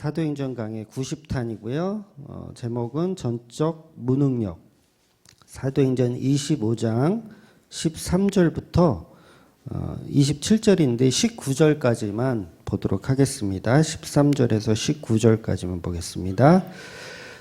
사도행전 강의 90탄이고요. 제목은 전적 무능력. 사도행전 25장 13절부터 27절인데 19절까지만 보도록 하겠습니다. 13절에서 19절까지만 보겠습니다.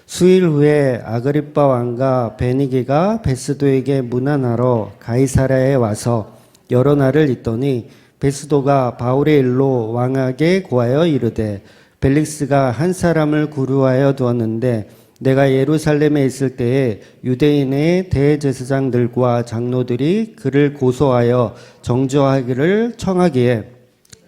수일 후에 아그리빠 왕과 베니게가 베스도에게 문안하러 가이사랴에 와서 여러 날을 있더니 베스도가 바울의 일로 왕에게 고하여 이르되 벨릭스가 한 사람을 구류하여 두었는데 내가 예루살렘에 있을 때에 유대인의 대제사장들과 장로들이 그를 고소하여 정죄하기를 청하기에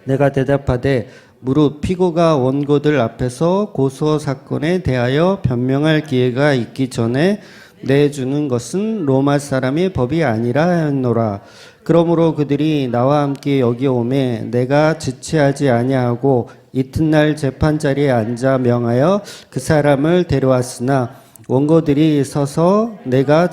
내가 대답하되 무릇 피고가 원고들 앞에서 고소 사건에 대하여 변명할 기회가 있기 전에 내주는 것은 로마 사람의 법이 아니라 하였노라. 그러므로 그들이 나와 함께 여기 오매 내가 지체하지 아니하고 이튿날 재판자리에 앉아 명하여 그 사람을 데려왔으나 원고들이 서서 내가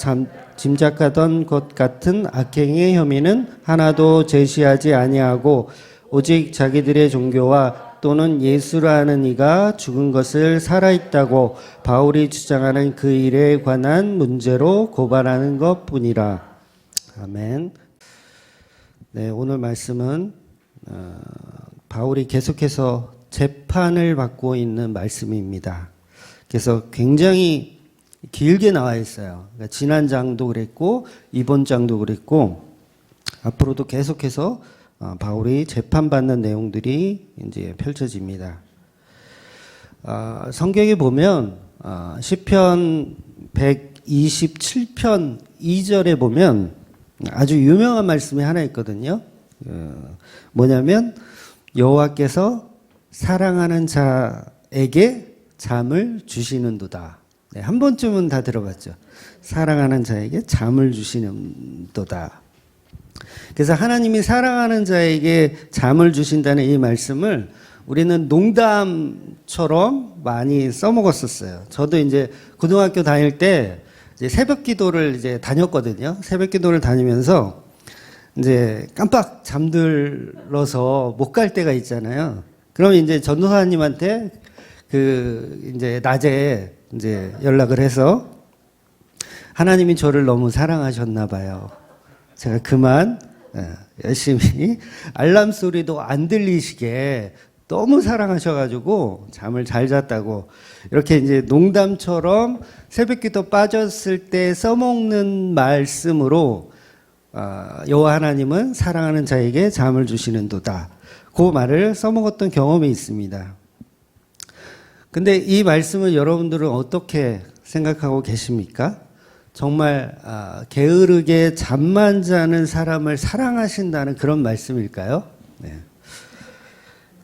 짐작하던 것 같은 악행의 혐의는 하나도 제시하지 아니하고 오직 자기들의 종교와 또는 예수라는 이가 죽은 것을 살아있다고 바울이 주장하는 그 일에 관한 문제로 고발하는 것뿐이라. 아멘. 네, 오늘 말씀은 바울이 계속해서 재판을 받고 있는 말씀입니다. 그래서 굉장히 길게 나와 있어요. 그러니까 지난 장도 그랬고 이번 장도 그랬고 앞으로도 계속해서 바울이 재판받는 내용들이 이제 펼쳐집니다. 성경에 보면 시편 127편 2절에 보면 아주 유명한 말씀이 하나 있거든요. 뭐냐면 여호와께서 사랑하는 자에게 잠을 주시는도다. 네, 한 번쯤은 다 들어봤죠. 사랑하는 자에게 잠을 주시는도다. 그래서 하나님이 사랑하는 자에게 잠을 주신다는 이 말씀을 우리는 농담처럼 많이 써먹었었어요. 저도 이제 고등학교 다닐 때 이제 새벽 기도를 이제 다녔거든요. 새벽 기도를 다니면서 이제 깜빡 잠들어서 못 갈 때가 있잖아요. 그럼 이제 전도사님한테 이제 낮에 이제 연락을 해서 하나님이 저를 너무 사랑하셨나 봐요. 제가 그만 열심히 알람 소리도 안 들리시게 너무 사랑하셔가지고 잠을 잘 잤다고 이렇게 이제 농담처럼 새벽기도 빠졌을 때 써먹는 말씀으로 여호와 하나님은 사랑하는 자에게 잠을 주시는도다. 그 말을 써먹었던 경험이 있습니다. 근데 이 말씀을 여러분들은 어떻게 생각하고 계십니까? 정말 게으르게 잠만 자는 사람을 사랑하신다는 그런 말씀일까요? 네.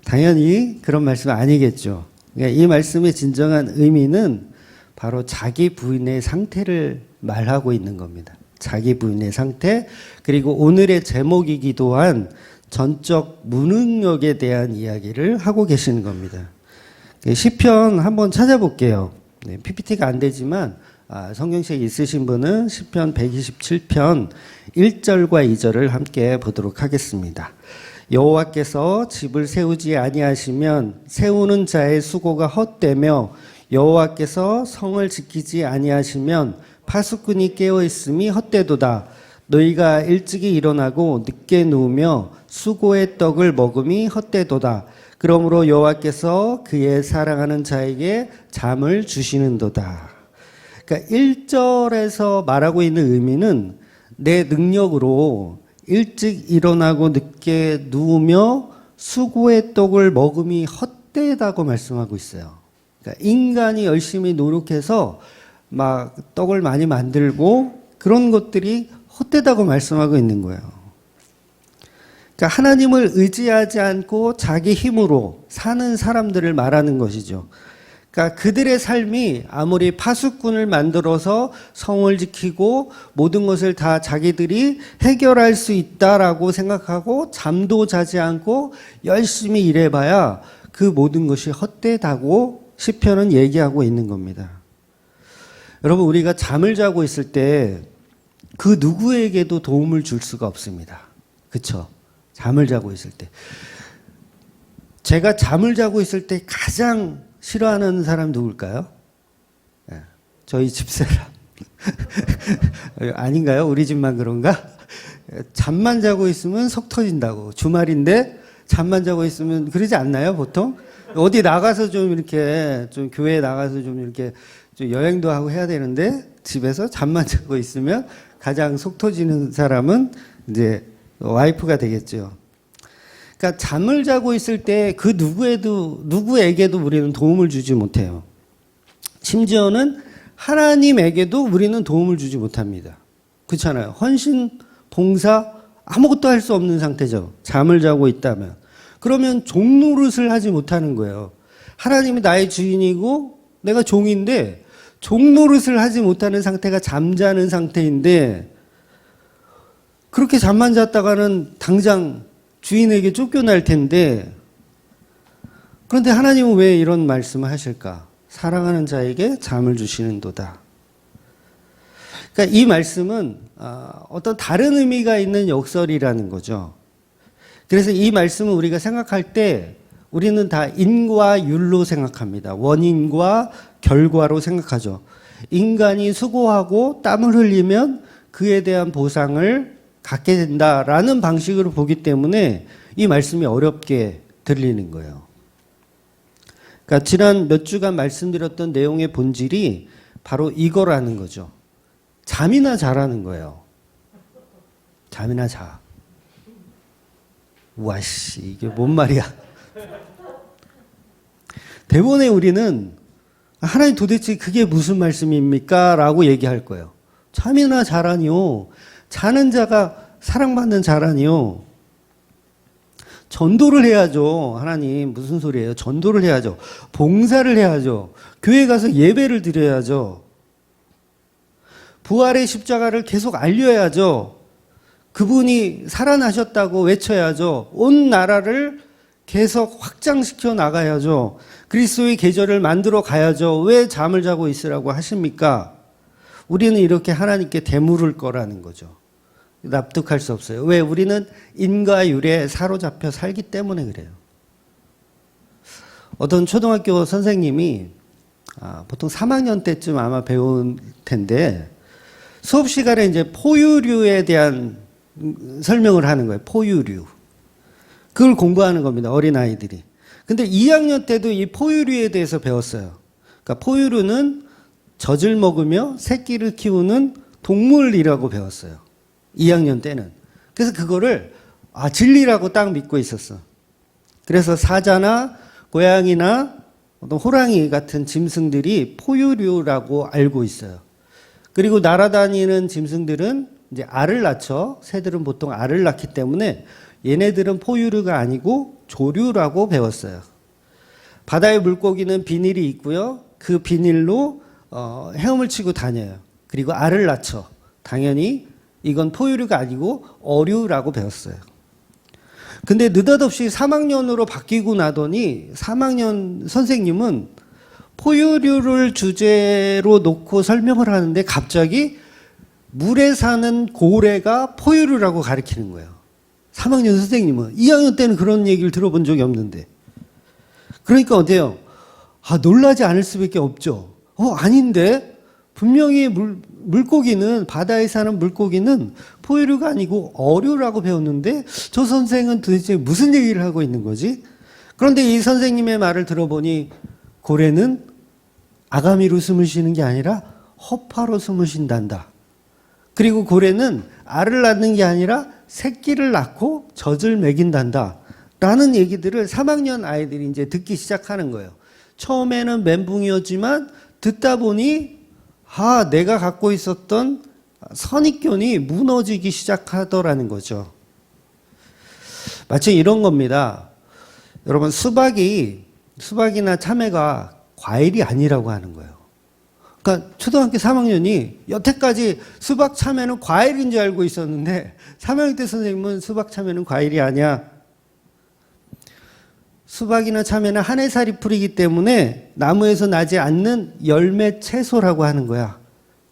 당연히 그런 말씀은 아니겠죠. 그러니까 이 말씀의 진정한 의미는 바로 자기 부인의 상태를 말하고 있는 겁니다. 자기 부인의 상태, 그리고 오늘의 제목이기도 한 전적 무능력에 대한 이야기를 하고 계시는 겁니다. 시편 한번 찾아볼게요. 네, PPT가 안 되지만 성경책 있으신 분은 시편 127편 1절과 2절을 함께 보도록 하겠습니다. 여호와께서 집을 세우지 아니하시면 세우는 자의 수고가 헛되며 여호와께서 성을 지키지 아니하시면 파수꾼이 깨어 있음이 헛되도다. 너희가 일찍이 일어나고 늦게 누우며 수고의 떡을 먹음이 헛되도다. 그러므로 여호와께서 그의 사랑하는 자에게 잠을 주시는도다. 그러니까 1절에서 말하고 있는 의미는 내 능력으로 일찍 일어나고 늦게 누우며 수고의 떡을 먹음이 헛되다고 말씀하고 있어요. 그러니까 인간이 열심히 노력해서 막 떡을 많이 만들고 그런 것들이 헛되다고 말씀하고 있는 거예요. 그러니까 하나님을 의지하지 않고 자기 힘으로 사는 사람들을 말하는 것이죠. 그러니까 그들의 삶이 아무리 파수꾼을 만들어서 성을 지키고 모든 것을 다 자기들이 해결할 수 있다라고 생각하고 잠도 자지 않고 열심히 일해봐야 그 모든 것이 헛되다고 시편은 얘기하고 있는 겁니다. 여러분, 우리가 잠을 자고 있을 때 그 누구에게도 도움을 줄 수가 없습니다. 그렇죠? 잠을 자고 있을 때. 제가 잠을 자고 있을 때 가장 싫어하는 사람 누굴까요? 네, 저희 집사람. 아닌가요? 우리 집만 그런가? 잠만 자고 있으면 속 터진다고. 주말인데 잠만 자고 있으면 그러지 않나요, 보통? 어디 나가서 좀 이렇게, 좀 교회에 나가서 좀 이렇게 좀 여행도 하고 해야 되는데 집에서 잠만 자고 있으면 가장 속 터지는 사람은 이제 와이프가 되겠죠. 그러니까 잠을 자고 있을 때 그 누구에게도 우리는 도움을 주지 못해요. 심지어는 하나님에게도 우리는 도움을 주지 못합니다. 그렇잖아요. 헌신, 봉사, 아무것도 할 수 없는 상태죠. 잠을 자고 있다면. 그러면 종 노릇을 하지 못하는 거예요. 하나님이 나의 주인이고 내가 종인데 종 노릇을 하지 못하는 상태가 잠자는 상태인데 그렇게 잠만 잤다가는 당장 주인에게 쫓겨날 텐데 그런데 하나님은 왜 이런 말씀을 하실까? 사랑하는 자에게 잠을 주시는도다. 그러니까 이 말씀은 어떤 다른 의미가 있는 역설이라는 거죠. 그래서 이 말씀을 우리가 생각할 때 우리는 다 인과 율로 생각합니다. 원인과 결과로 생각하죠. 인간이 수고하고 땀을 흘리면 그에 대한 보상을 갖게 된다라는 방식으로 보기 때문에 이 말씀이 어렵게 들리는 거예요. 그러니까 지난 몇 주간 말씀드렸던 내용의 본질이 바로 이거라는 거죠. 잠이나 자라는 거예요. 잠이나 자. 와씨, 이게 뭔 말이야. 대부분의 우리는 하나님 도대체 그게 무슨 말씀입니까? 라고 얘기할 거예요. 잠이나 자라니요. 자는 자가 사랑받는 자라니요. 전도를 해야죠. 하나님 무슨 소리예요? 전도를 해야죠. 봉사를 해야죠. 교회 가서 예배를 드려야죠. 부활의 십자가를 계속 알려야죠. 그분이 살아나셨다고 외쳐야죠. 온 나라를 계속 확장시켜 나가야죠. 그리스도의 계절을 만들어 가야죠. 왜 잠을 자고 있으라고 하십니까? 우리는 이렇게 하나님께 대물을 거라는 거죠. 납득할 수 없어요. 왜? 우리는 인과율에 사로잡혀 살기 때문에 그래요. 어떤 초등학교 선생님이 보통 3학년 때쯤 아마 배운 텐데 수업 시간에 이제 포유류에 대한 설명을 하는 거예요. 포유류. 그걸 공부하는 겁니다. 어린아이들이. 근데 2학년 때도 이 포유류에 대해서 배웠어요. 그러니까 포유류는 젖을 먹으며 새끼를 키우는 동물이라고 배웠어요. 2학년 때는. 그래서 그거를 진리라고 딱 믿고 있었어. 그래서 사자나 고양이나 어떤 호랑이 같은 짐승들이 포유류라고 알고 있어요. 그리고 날아다니는 짐승들은 이제 알을 낳죠. 새들은 보통 알을 낳기 때문에 얘네들은 포유류가 아니고 조류라고 배웠어요. 바다의 물고기는 비닐이 있고요. 그 비닐로 헤엄을 치고 다녀요. 그리고 알을 낳죠. 당연히 이건 포유류가 아니고 어류라고 배웠어요. 근데 느닷없이 3학년으로 바뀌고 나더니 3학년 선생님은 포유류를 주제로 놓고 설명을 하는데 갑자기 물에 사는 고래가 포유류라고 가르치는 거예요. 3학년 선생님은. 2학년 때는 그런 얘기를 들어본 적이 없는데. 그러니까 어때요? 놀라지 않을 수밖에 없죠. 아닌데? 분명히 물고기는, 바다에 사는 물고기는 포유류가 아니고 어류라고 배웠는데 저 선생은 도대체 무슨 얘기를 하고 있는 거지? 그런데 이 선생님의 말을 들어보니 고래는 아가미로 숨을 쉬는 게 아니라 허파로 숨을 쉰단다. 그리고 고래는 알을 낳는 게 아니라 새끼를 낳고 젖을 먹인단다. 라는 얘기들을 3학년 아이들이 이제 듣기 시작하는 거예요. 처음에는 멘붕이었지만 듣다 보니 내가 갖고 있었던 선입견이 무너지기 시작하더라는 거죠. 마치 이런 겁니다. 여러분 수박이나 참외가 과일이 아니라고 하는 거예요. 그러니까 초등학교 3학년이 여태까지 수박, 참외는 과일인 줄 알고 있었는데 3학년 때 선생님은 수박, 참외는 과일이 아니야. 수박이나 참외는 한 해살이 풀이기 때문에 나무에서 나지 않는 열매 채소라고 하는 거야.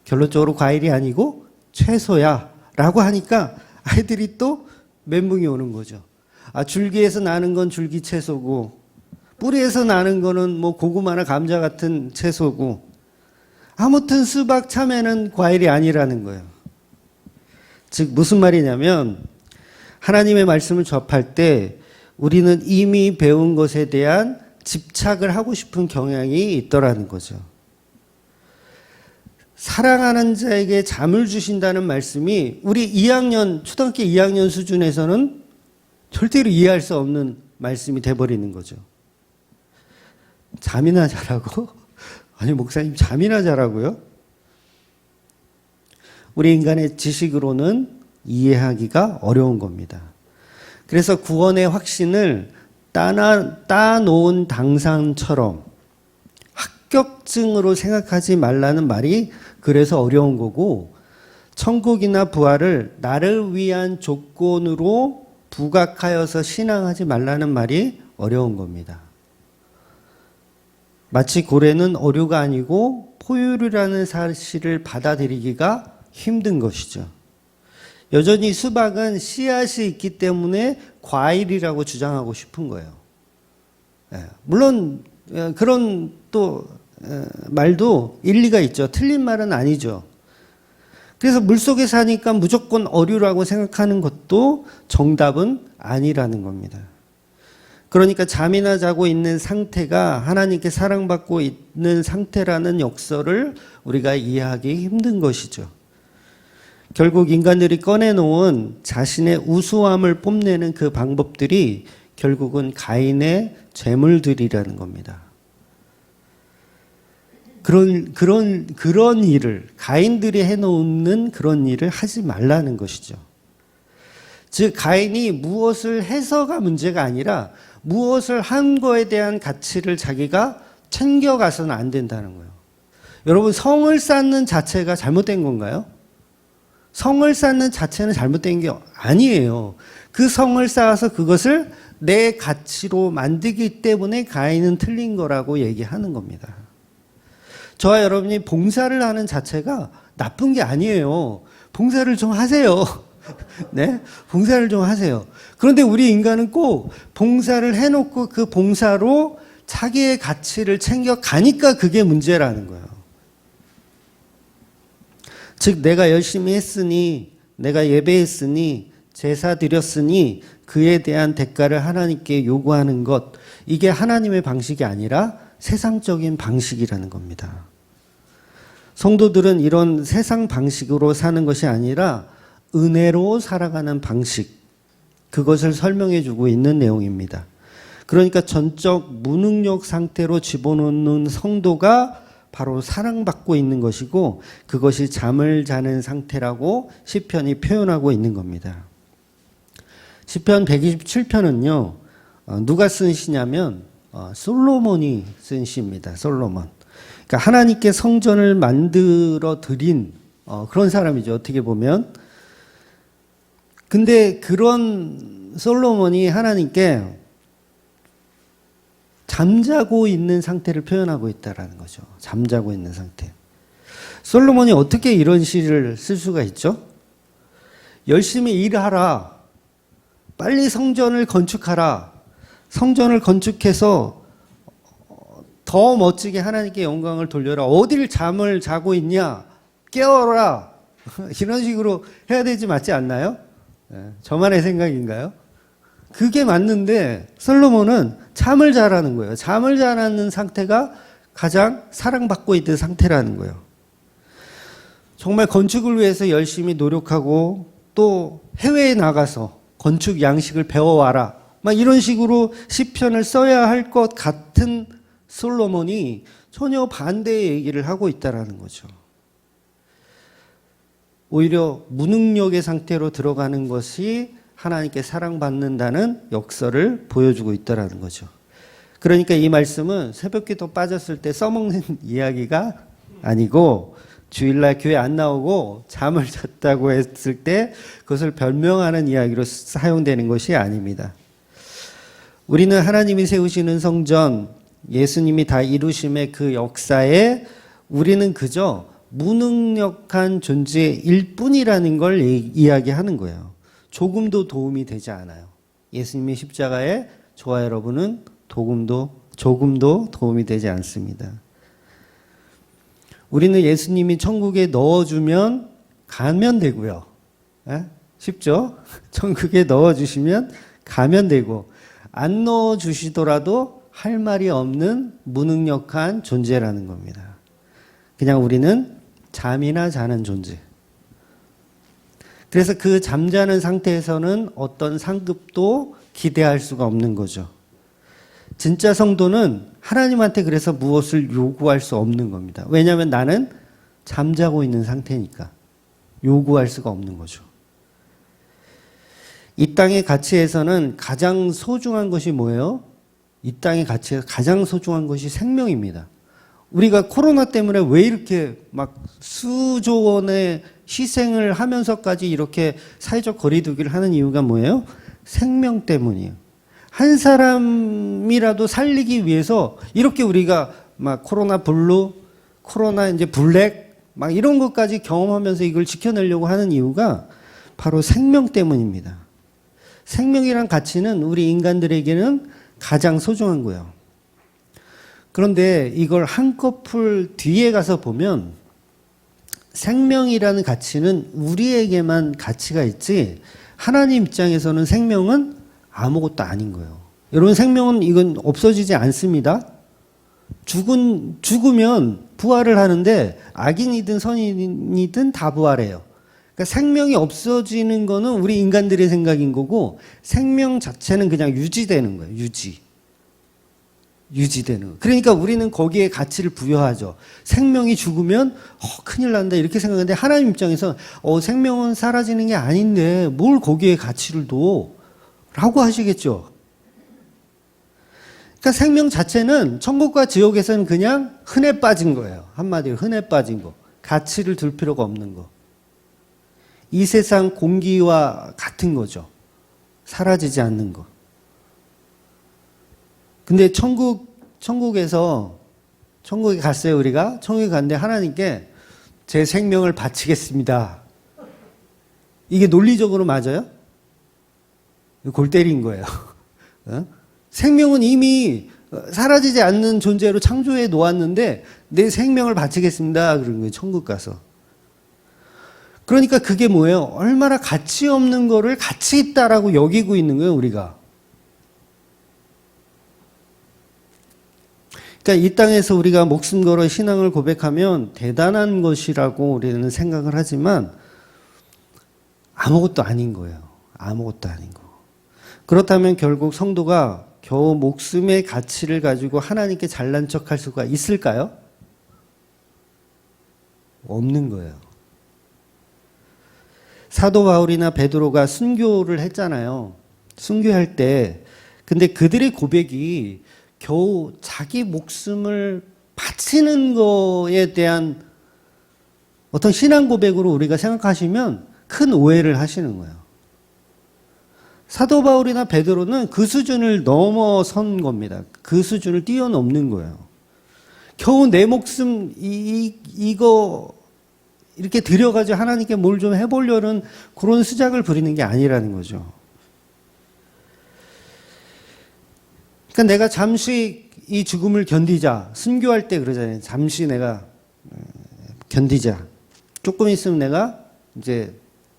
결론적으로 과일이 아니고 채소야 라고 하니까 아이들이 또 멘붕이 오는 거죠. 줄기에서 나는 건 줄기 채소고 뿌리에서 나는 거는 뭐 고구마나 감자 같은 채소고, 아무튼 수박, 참외는 과일이 아니라는 거예요. 즉 무슨 말이냐면 하나님의 말씀을 접할 때 우리는 이미 배운 것에 대한 집착을 하고 싶은 경향이 있더라는 거죠. 사랑하는 자에게 잠을 주신다는 말씀이 우리 2학년, 초등학교 2학년 수준에서는 절대로 이해할 수 없는 말씀이 돼버리는 거죠. 잠이나 자라고? 아니, 목사님 잠이나 자라고요? 우리 인간의 지식으로는 이해하기가 어려운 겁니다. 그래서 구원의 확신을 따놓은 당상처럼 합격증으로 생각하지 말라는 말이 그래서 어려운 거고, 천국이나 부활을 나를 위한 조건으로 부각하여서 신앙하지 말라는 말이 어려운 겁니다. 마치 고래는 어류가 아니고 포유류라는 사실을 받아들이기가 힘든 것이죠. 여전히 수박은 씨앗이 있기 때문에 과일이라고 주장하고 싶은 거예요. 물론 그런 또 말도 일리가 있죠. 틀린 말은 아니죠. 그래서 물속에 사니까 무조건 어류라고 생각하는 것도 정답은 아니라는 겁니다. 그러니까 잠이나 자고 있는 상태가 하나님께 사랑받고 있는 상태라는 역설을 우리가 이해하기 힘든 것이죠. 결국 인간들이 꺼내놓은 자신의 우수함을 뽐내는 그 방법들이 결국은 가인의 죄물들이라는 겁니다. 그런 일을, 가인들이 해놓는 그런 일을 하지 말라는 것이죠. 즉, 가인이 무엇을 해서가 문제가 아니라 무엇을 한 거에 대한 가치를 자기가 챙겨가서는 안 된다는 거예요. 여러분, 성을 쌓는 자체가 잘못된 건가요? 성을 쌓는 자체는 잘못된 게 아니에요. 그 성을 쌓아서 그것을 내 가치로 만들기 때문에 가인은 틀린 거라고 얘기하는 겁니다. 저와 여러분이 봉사를 하는 자체가 나쁜 게 아니에요. 봉사를 좀 하세요. 네? 봉사를 좀 하세요. 그런데 우리 인간은 꼭 봉사를 해놓고 그 봉사로 자기의 가치를 챙겨가니까 그게 문제라는 거예요. 즉, 내가 열심히 했으니, 내가 예배했으니, 제사 드렸으니 그에 대한 대가를 하나님께 요구하는 것, 이게 하나님의 방식이 아니라 세상적인 방식이라는 겁니다. 성도들은 이런 세상 방식으로 사는 것이 아니라 은혜로 살아가는 방식, 그것을 설명해 주고 있는 내용입니다. 그러니까 전적 무능력 상태로 집어넣는 성도가 바로 사랑받고 있는 것이고, 그것이 잠을 자는 상태라고 시편이 표현하고 있는 겁니다. 시편 127편은요, 누가 쓴 시냐면 솔로몬이 쓴 시입니다. 솔로몬. 그러니까 하나님께 성전을 만들어 드린 그런 사람이죠. 어떻게 보면. 근데 그런 솔로몬이 하나님께 잠자고 있는 상태를 표현하고 있다는 거죠. 잠자고 있는 상태. 솔로몬이 어떻게 이런 시를 쓸 수가 있죠? 열심히 일하라. 빨리 성전을 건축하라. 성전을 건축해서 더 멋지게 하나님께 영광을 돌려라. 어딜 잠을 자고 있냐? 깨워라. 이런 식으로 해야 되지 맞지 않나요? 저만의 생각인가요? 그게 맞는데 솔로몬은 잠을 자라는 거예요. 잠을 자라는 상태가 가장 사랑받고 있는 상태라는 거예요. 정말 건축을 위해서 열심히 노력하고 또 해외에 나가서 건축 양식을 배워와라. 막 이런 식으로 시편을 써야 할 것 같은 솔로몬이 전혀 반대의 얘기를 하고 있다는 거죠. 오히려 무능력의 상태로 들어가는 것이 하나님께 사랑받는다는 역설을 보여주고 있다는 거죠. 그러니까 이 말씀은 새벽기도 빠졌을 때 써먹는 이야기가 아니고, 주일날 교회 안 나오고 잠을 잤다고 했을 때 그것을 변명하는 이야기로 사용되는 것이 아닙니다. 우리는 하나님이 세우시는 성전, 예수님이 다 이루심의 그 역사에 우리는 그저 무능력한 존재일 뿐이라는 걸 이야기하는 거예요. 조금도 도움이 되지 않아요. 예수님의 십자가에 저와 여러분은 도움도 조금도 도움이 되지 않습니다. 우리는 예수님이 천국에 넣어주면 가면 되고요. 에? 쉽죠? 천국에 넣어주시면 가면 되고, 안 넣어주시더라도 할 말이 없는 무능력한 존재라는 겁니다. 그냥 우리는 잠이나 자는 존재. 그래서 그 잠자는 상태에서는 어떤 상급도 기대할 수가 없는 거죠. 진짜 성도는 하나님한테 그래서 무엇을 요구할 수 없는 겁니다. 왜냐하면 나는 잠자고 있는 상태니까 요구할 수가 없는 거죠. 이 땅의 가치에서는 가장 소중한 것이 뭐예요? 이 땅의 가치에서 가장 소중한 것이 생명입니다. 우리가 코로나 때문에 왜 이렇게 막 수조 원의 희생을 하면서까지 이렇게 사회적 거리두기를 하는 이유가 뭐예요? 생명 때문이에요. 한 사람이라도 살리기 위해서 이렇게 우리가 막 코로나 블루, 코로나 이제 블랙 막 이런 것까지 경험하면서 이걸 지켜내려고 하는 이유가 바로 생명 때문입니다. 생명이란 가치는 우리 인간들에게는 가장 소중한 거예요. 그런데 이걸 한꺼풀 뒤에 가서 보면 생명이라는 가치는 우리에게만 가치가 있지 하나님 입장에서는 생명은 아무것도 아닌 거예요. 여러분, 생명은 이건 없어지지 않습니다. 죽으면 부활을 하는데 악인이든 선인이든 다 부활해요. 그러니까 생명이 없어지는 거는 우리 인간들의 생각인 거고 생명 자체는 그냥 유지되는 거예요. 유지되는 거. 그러니까 우리는 거기에 가치를 부여하죠. 생명이 죽으면 큰일 난다 이렇게 생각하는데 하나님 입장에서 생명은 사라지는 게 아닌데 뭘 거기에 가치를 둬? 라고 하시겠죠. 그러니까 생명 자체는 천국과 지옥에서는 그냥 흔해 빠진 거예요. 한마디로 흔해 빠진 거. 가치를 둘 필요가 없는 거. 이 세상 공기와 같은 거죠. 사라지지 않는 거. 근데 천국에 갔어요, 우리가. 천국에 갔는데 하나님께 제 생명을 바치겠습니다. 이게 논리적으로 맞아요? 골 때린 거예요. 생명은 이미 사라지지 않는 존재로 창조해 놓았는데 내 생명을 바치겠습니다. 그런 거예요, 천국 가서. 그러니까 그게 뭐예요? 얼마나 가치 없는 거를 가치 있다라고 여기고 있는 거예요, 우리가. 그러니까 이 땅에서 우리가 목숨 걸어 신앙을 고백하면 대단한 것이라고 우리는 생각을 하지만 아무것도 아닌 거예요. 아무것도 아닌 거. 그렇다면 결국 성도가 겨우 목숨의 가치를 가지고 하나님께 잘난 척할 수가 있을까요? 없는 거예요. 사도 바울이나 베드로가 순교를 했잖아요. 순교할 때 근데 그들의 고백이 겨우 자기 목숨을 바치는 거에 대한 어떤 신앙 고백으로 우리가 생각하시면 큰 오해를 하시는 거예요. 사도 바울이나 베드로는 그 수준을 넘어선 겁니다. 그 수준을 뛰어넘는 거예요. 겨우 내 목숨 이거 이렇게 들여가지고 하나님께 뭘 좀 해보려는 그런 수작을 부리는 게 아니라는 거죠. 그러니까 내가 잠시 이 죽음을 견디자. 순교할 때 그러잖아요. 잠시 내가 견디자. 조금 있으면 내가 이제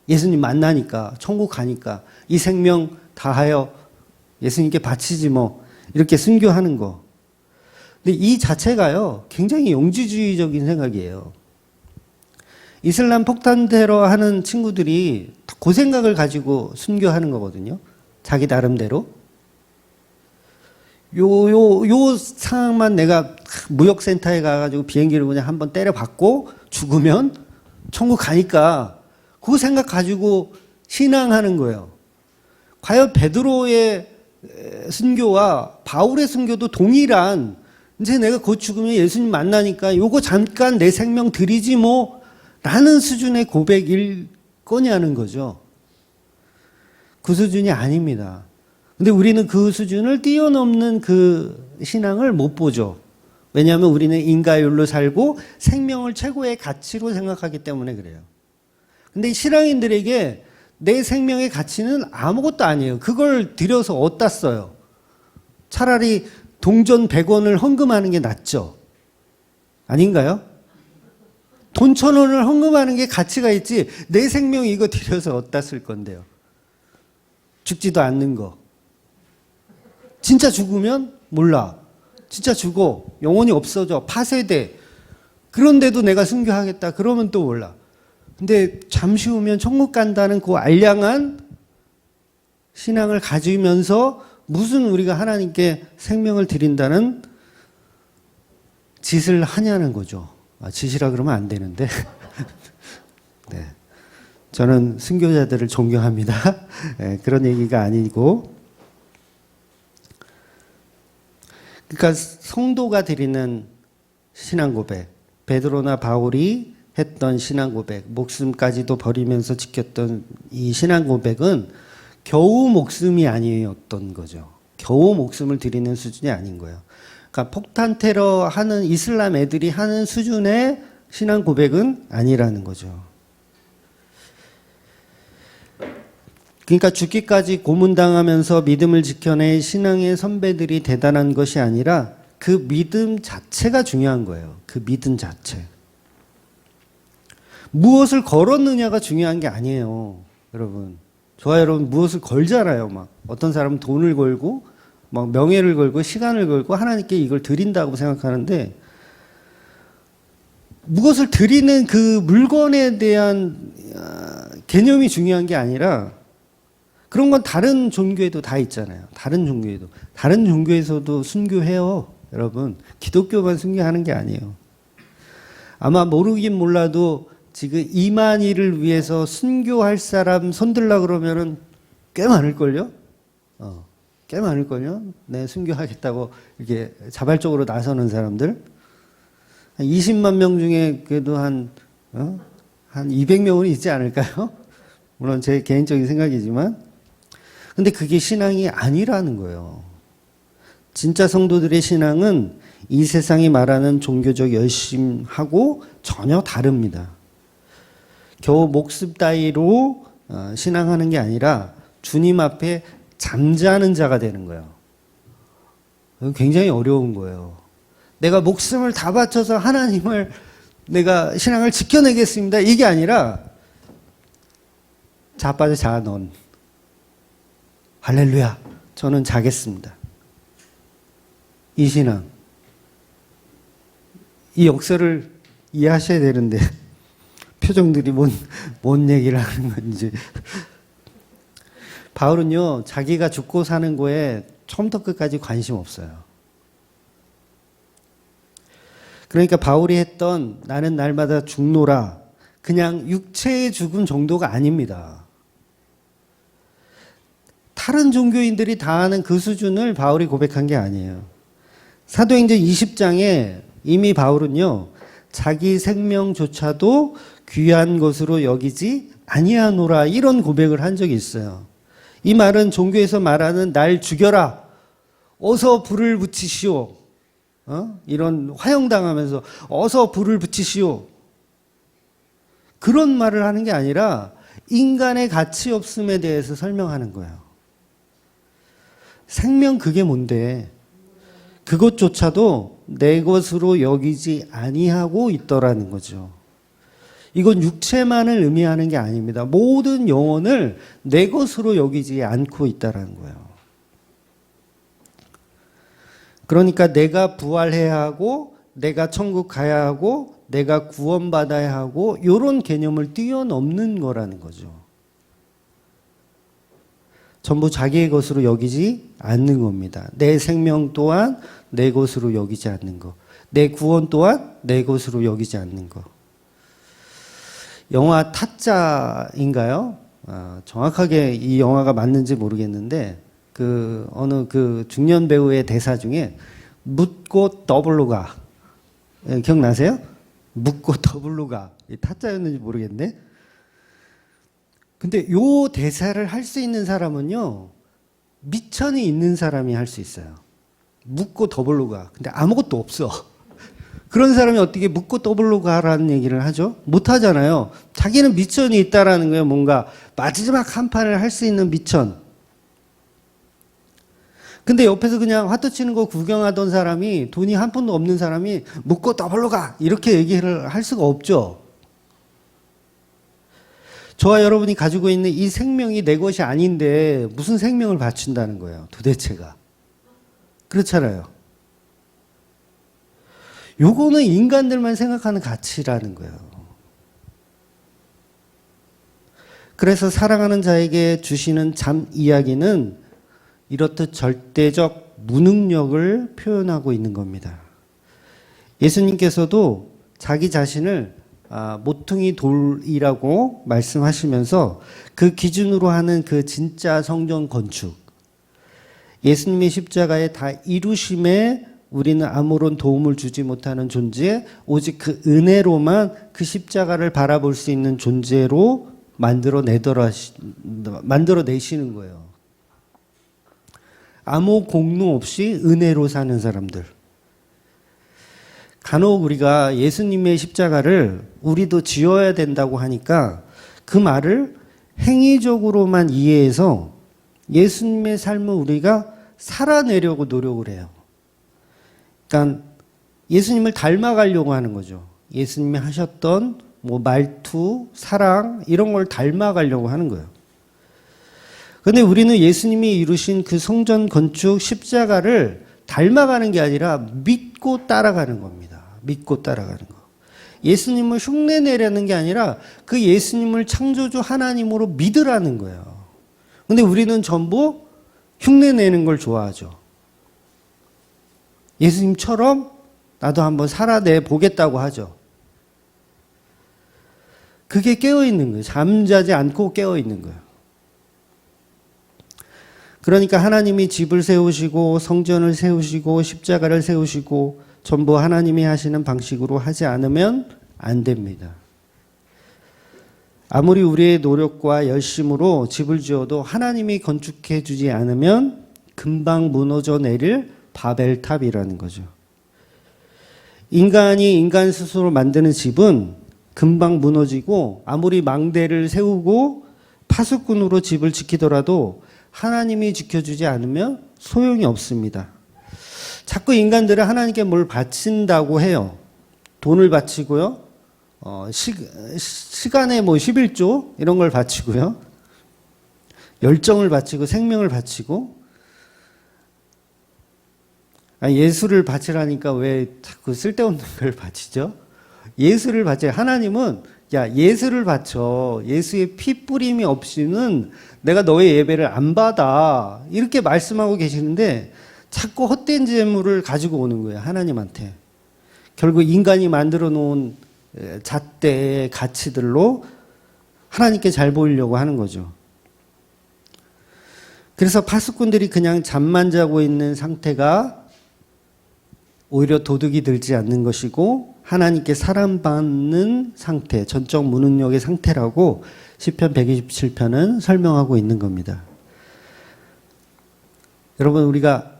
예수님 만나니까, 천국 가니까 이 생명 다하여 예수님께 바치지 뭐. 이렇게 순교하는 거. 근데 이 자체가요, 굉장히 영지주의적인 생각이에요. 이슬람 폭탄 테러 하는 친구들이 그 생각을 가지고 순교하는 거거든요. 자기 나름대로. 요 상황만 내가 무역센터에 가가지고 비행기를 그냥 한번 때려박고 죽으면 천국 가니까 그 생각 가지고 신앙하는 거예요. 과연 베드로의 순교와 바울의 순교도 동일한 이제 내가 곧 죽으면 예수님 만나니까 요거 잠깐 내 생명 드리지 뭐 라는 수준의 고백일 거냐는 거죠. 그 수준이 아닙니다. 근데 우리는 그 수준을 뛰어넘는 그 신앙을 못 보죠. 왜냐하면 우리는 인과율로 살고 생명을 최고의 가치로 생각하기 때문에 그래요. 근데 신앙인들에게 내 생명의 가치는 아무것도 아니에요. 그걸 들여서 어디다 써요? 차라리 동전 100원을 헌금하는 게 낫죠? 아닌가요? 돈 1,000원을 헌금하는 게 가치가 있지 내 생명 이거 들여서 어디다 쓸 건데요. 죽지도 않는 거. 진짜 죽으면 몰라. 진짜 죽어. 영혼이 없어져. 파쇄돼. 그런데도 내가 순교하겠다. 그러면 또 몰라. 근데 잠시 후면 천국 간다는 그 알량한 신앙을 가지면서 무슨 우리가 하나님께 생명을 드린다는 짓을 하냐는 거죠. 짓이라 그러면 안 되는데. 네. 저는 순교자들을 존경합니다. 네, 그런 얘기가 아니고. 그러니까 성도가 드리는 신앙 고백, 베드로나 바울이 했던 신앙 고백, 목숨까지도 버리면서 지켰던 이 신앙 고백은 겨우 목숨이 아니었던 거죠. 겨우 목숨을 드리는 수준이 아닌 거예요. 그러니까 폭탄 테러 하는 이슬람 애들이 하는 수준의 신앙 고백은 아니라는 거죠. 그러니까 죽기까지 고문당하면서 믿음을 지켜낸 신앙의 선배들이 대단한 것이 아니라 그 믿음 자체가 중요한 거예요. 그 믿음 자체. 무엇을 걸었느냐가 중요한 게 아니에요. 여러분. 저와 여러분 무엇을 걸잖아요. 막 어떤 사람은 돈을 걸고 막 명예를 걸고 시간을 걸고 하나님께 이걸 드린다고 생각하는데 무엇을 드리는 그 물건에 대한 개념이 중요한 게 아니라 그런 건 다른 종교에도 다 있잖아요. 다른 종교에도. 다른 종교에서도 순교해요. 여러분. 기독교만 순교하는 게 아니에요. 아마 모르긴 몰라도 지금 이만희를 위해서 순교할 사람 손들라 그러면은 꽤 많을걸요? 꽤 많을걸요? 네, 순교하겠다고 이렇게 자발적으로 나서는 사람들. 한 20만 명 중에 그래도 한 200명은 있지 않을까요? 물론 제 개인적인 생각이지만. 근데 그게 신앙이 아니라는 거예요. 진짜 성도들의 신앙은 이 세상이 말하는 종교적 열심하고 전혀 다릅니다. 겨우 목숨 따위로 신앙하는 게 아니라 주님 앞에 잠자는 자가 되는 거예요. 굉장히 어려운 거예요. 내가 목숨을 다 바쳐서 하나님을 내가 신앙을 지켜내겠습니다. 이게 아니라 자빠져 자 넌. 할렐루야. 저는 자겠습니다. 이 신앙. 이 역사를 이해하셔야 되는데 표정들이 뭔 얘기를 하는 건지. 바울은요, 자기가 죽고 사는 거에 처음부터 끝까지 관심 없어요. 그러니까 바울이 했던 나는 날마다 죽노라 그냥 육체의 죽음 정도가 아닙니다. 다른 종교인들이 다 하는 그 수준을 바울이 고백한 게 아니에요. 사도행전 20장에 이미 바울은요, 자기 생명조차도 귀한 것으로 여기지 아니하노라 이런 고백을 한 적이 있어요. 이 말은 종교에서 말하는 날 죽여라, 어서 불을 붙이시오, 이런 화형당하면서 어서 불을 붙이시오, 그런 말을 하는 게 아니라 인간의 가치 없음에 대해서 설명하는 거예요. 생명 그게 뭔데? 그것조차도 내 것으로 여기지 아니하고 있더라는 거죠. 이건 육체만을 의미하는 게 아닙니다. 모든 영혼을 내 것으로 여기지 않고 있다는 거예요. 그러니까 내가 부활해야 하고 내가 천국 가야 하고 내가 구원받아야 하고 이런 개념을 뛰어넘는 거라는 거죠. 전부 자기의 것으로 여기지 않는 겁니다. 내 생명 또한 내 것으로 여기지 않는 것. 내 구원 또한 내 것으로 여기지 않는 것. 영화 타짜인가요? 정확하게 이 영화가 맞는지 모르겠는데 어느 중년 배우의 대사 중에 묻고 더블로 가. 기억나세요? 묻고 더블로 가. 타짜였는지 모르겠네. 근데 요 대사를 할 수 있는 사람은요, 미천이 있는 사람이 할 수 있어요. 묻고 더블로 가. 근데 아무것도 없어. 그런 사람이 어떻게 묻고 더블로 가라는 얘기를 하죠? 못 하잖아요. 자기는 미천이 있다라는 거예요. 뭔가 마지막 한 판을 할 수 있는 미천. 근데 옆에서 그냥 화투 치는 거 구경하던 사람이, 돈이 한 푼도 없는 사람이 묻고 더블로 가! 이렇게 얘기를 할 수가 없죠. 저와 여러분이 가지고 있는 이 생명이 내 것이 아닌데 무슨 생명을 바친다는 거예요, 도대체가. 그렇잖아요. 요거는 인간들만 생각하는 가치라는 거예요. 그래서 사랑하는 자에게 주시는 잠 이야기는 이렇듯 절대적 무능력을 표현하고 있는 겁니다. 예수님께서도 자기 자신을 모퉁이 돌이라고 말씀하시면서 그 기준으로 하는 그 진짜 성전 건축, 예수님의 십자가에 다 이루심에 우리는 아무런 도움을 주지 못하는 존재, 오직 그 은혜로만 그 십자가를 바라볼 수 있는 존재로 만들어내시는 거예요. 아무 공로 없이 은혜로 사는 사람들. 간혹 우리가 예수님의 십자가를 우리도 지어야 된다고 하니까 그 말을 행위적으로만 이해해서 예수님의 삶을 우리가 살아내려고 노력을 해요. 그러니까 예수님을 닮아가려고 하는 거죠. 예수님이 하셨던 말투, 사랑 이런 걸 닮아가려고 하는 거예요. 그런데 우리는 예수님이 이루신 그 성전 건축 십자가를 닮아가는 게 아니라 믿고 따라가는 겁니다. 믿고 따라가는 거. 예수님을 흉내내려는 게 아니라 그 예수님을 창조주 하나님으로 믿으라는 거예요. 근데 우리는 전부 흉내내는 걸 좋아하죠. 예수님처럼 나도 한번 살아내 보겠다고 하죠. 그게 깨어있는 거예요. 잠자지 않고 깨어있는 거예요. 그러니까 하나님이 집을 세우시고 성전을 세우시고 십자가를 세우시고 전부 하나님이 하시는 방식으로 하지 않으면 안 됩니다. 아무리 우리의 노력과 열심으로 집을 지어도 하나님이 건축해 주지 않으면 금방 무너져 내릴 바벨탑이라는 거죠. 인간이 인간 스스로 만드는 집은 금방 무너지고 아무리 망대를 세우고 파수꾼으로 집을 지키더라도 하나님이 지켜주지 않으면 소용이 없습니다. 자꾸 인간들은 하나님께 뭘 바친다고 해요. 돈을 바치고요. 시간에 11조 이런 걸 바치고요. 열정을 바치고 생명을 바치고 예수를 바치라니까 왜 자꾸 쓸데없는 걸 바치죠? 예수를 바쳐요. 하나님은 예수를 바쳐. 예수의 피 뿌림이 없이는 내가 너의 예배를 안 받아. 이렇게 말씀하고 계시는데 자꾸 헛된 재물을 가지고 오는 거예요. 하나님한테. 결국 인간이 만들어 놓은 잣대의 가치들로 하나님께 잘 보이려고 하는 거죠. 그래서 파수꾼들이 그냥 잠만 자고 있는 상태가 오히려 도둑이 들지 않는 것이고 하나님께 사랑받는 상태, 전적 무능력의 상태라고 시편 127편은 설명하고 있는 겁니다. 여러분, 우리가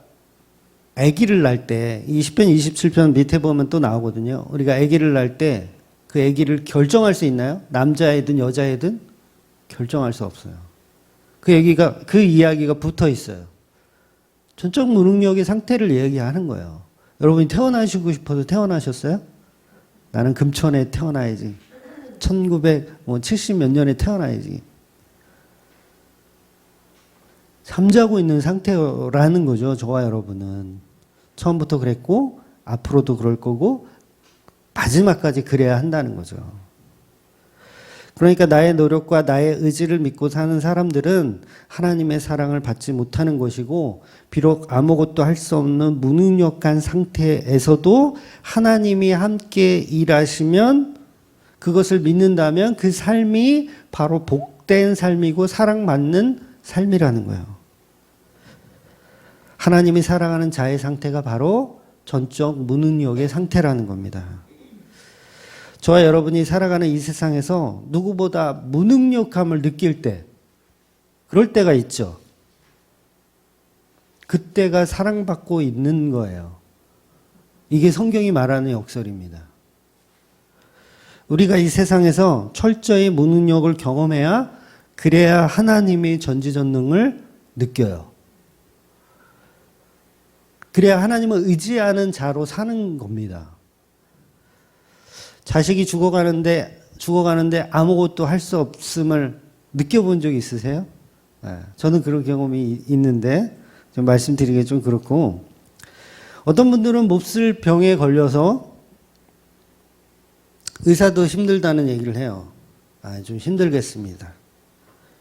아기를 낳을 때, 이 시편 27편 밑에 보면 또 나오거든요. 우리가 아기를 낳을 때 그 아기를 결정할 수 있나요? 남자애든 여자애든 결정할 수 없어요. 그 이야기가 붙어 있어요. 전적 무능력의 상태를 얘기하는 거예요. 여러분이 태어나시고 싶어서 태어나셨어요? 나는 금천에 태어나야지. 1970 몇 년에 태어나야지. 잠자고 있는 상태라는 거죠. 저와 여러분은. 처음부터 그랬고 앞으로도 그럴 거고 마지막까지 그래야 한다는 거죠. 그러니까 나의 노력과 나의 의지를 믿고 사는 사람들은 하나님의 사랑을 받지 못하는 것이고 비록 아무것도 할 수 없는 무능력한 상태에서도 하나님이 함께 일하시면 그것을 믿는다면 그 삶이 바로 복된 삶이고 사랑받는 삶이라는 거예요. 하나님이 사랑하는 자의 상태가 바로 전적 무능력의 상태라는 겁니다. 저와 여러분이 살아가는 이 세상에서 누구보다 무능력함을 느낄 때, 그럴 때가 있죠. 그때가 사랑받고 있는 거예요. 이게 성경이 말하는 역설입니다. 우리가 이 세상에서 철저히 무능력을 경험해야 그래야 하나님의 전지전능을 느껴요. 그래야 하나님을 의지하는 자로 사는 겁니다. 자식이 죽어가는데 아무것도 할 수 없음을 느껴본 적 있으세요? 저는 그런 경험이 있는데 좀 말씀드리기 좀 그렇고, 어떤 분들은 몹쓸 병에 걸려서 의사도 힘들다는 얘기를 해요. 좀 힘들겠습니다.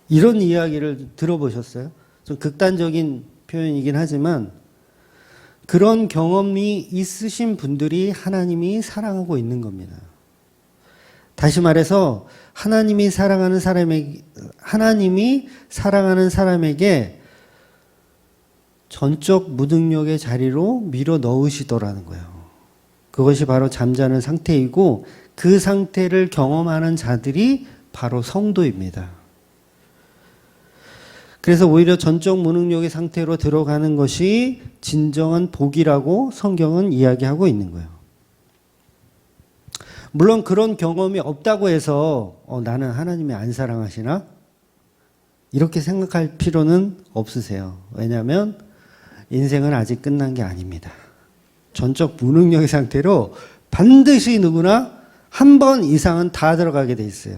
이런 이야기를 들어보셨어요? 좀 극단적인 표현이긴 하지만 그런 경험이 있으신 분들이 하나님이 사랑하고 있는 겁니다. 다시 말해서 하나님이 사랑하는 사람에게 전적 무능력의 자리로 밀어 넣으시더라는 거예요. 그것이 바로 잠자는 상태이고, 그 상태를 경험하는 자들이 바로 성도입니다. 그래서 오히려 전적 무능력의 상태로 들어가는 것이 진정한 복이라고 성경은 이야기하고 있는 거예요. 물론 그런 경험이 없다고 해서 나는 하나님이 안 사랑하시나? 이렇게 생각할 필요는 없으세요. 왜냐하면 인생은 아직 끝난 게 아닙니다. 전적 무능력의 상태로 반드시 누구나 한 번 이상은 다 들어가게 돼 있어요.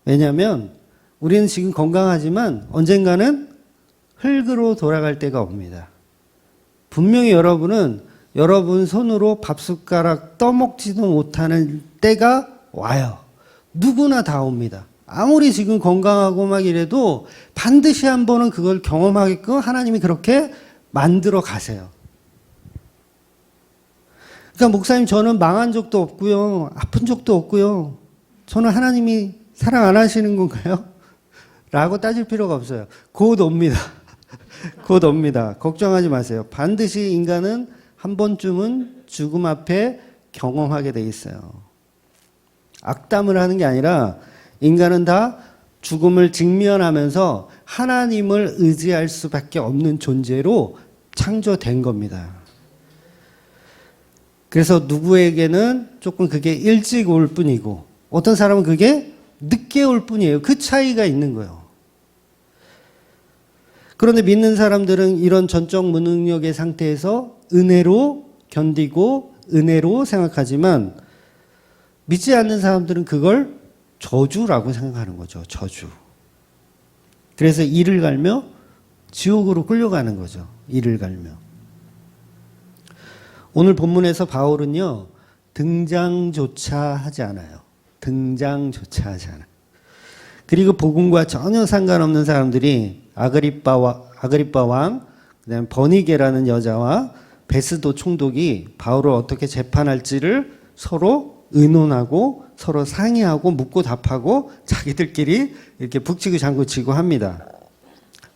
왜냐하면 우리는 지금 건강하지만 언젠가는 흙으로 돌아갈 때가 옵니다. 분명히 여러분은 여러분 손으로 밥숟가락 떠먹지도 못하는 때가 와요. 누구나 다 옵니다. 아무리 지금 건강하고 막 이래도 반드시 한 번은 그걸 경험하게끔 하나님이 그렇게 만들어 가세요. 그러니까 목사님, 저는 망한 적도 없고요. 아픈 적도 없고요. 저는 하나님이 사랑 안 하시는 건가요? 라고 따질 필요가 없어요. 곧 옵니다. 곧 옵니다. 걱정하지 마세요. 반드시 인간은 한 번쯤은 죽음 앞에 경험하게 돼 있어요. 악담을 하는 게 아니라 인간은 다 죽음을 직면하면서 하나님을 의지할 수밖에 없는 존재로 창조된 겁니다. 그래서 누구에게는 조금 그게 일찍 올 뿐이고, 어떤 사람은 그게 늦게 올 뿐이에요. 그 차이가 있는 거예요. 그런데 믿는 사람들은 이런 전적 무능력의 상태에서 은혜로 견디고 은혜로 생각하지만, 믿지 않는 사람들은 그걸 저주라고 생각하는 거죠. 저주. 그래서 이를 갈며 지옥으로 끌려가는 거죠. 이를 갈며. 오늘 본문에서 바울은요, 등장조차 하지 않아요. 등장조차 하지 않아요. 그리고 복음과 전혀 상관없는 사람들이 아그리빠 왕, 그다음에 버니게라는 여자와 베스도 총독이 바울을 어떻게 재판할지를 서로 의논하고 서로 상의하고 묻고 답하고 자기들끼리 이렇게 북치고 장구치고 합니다.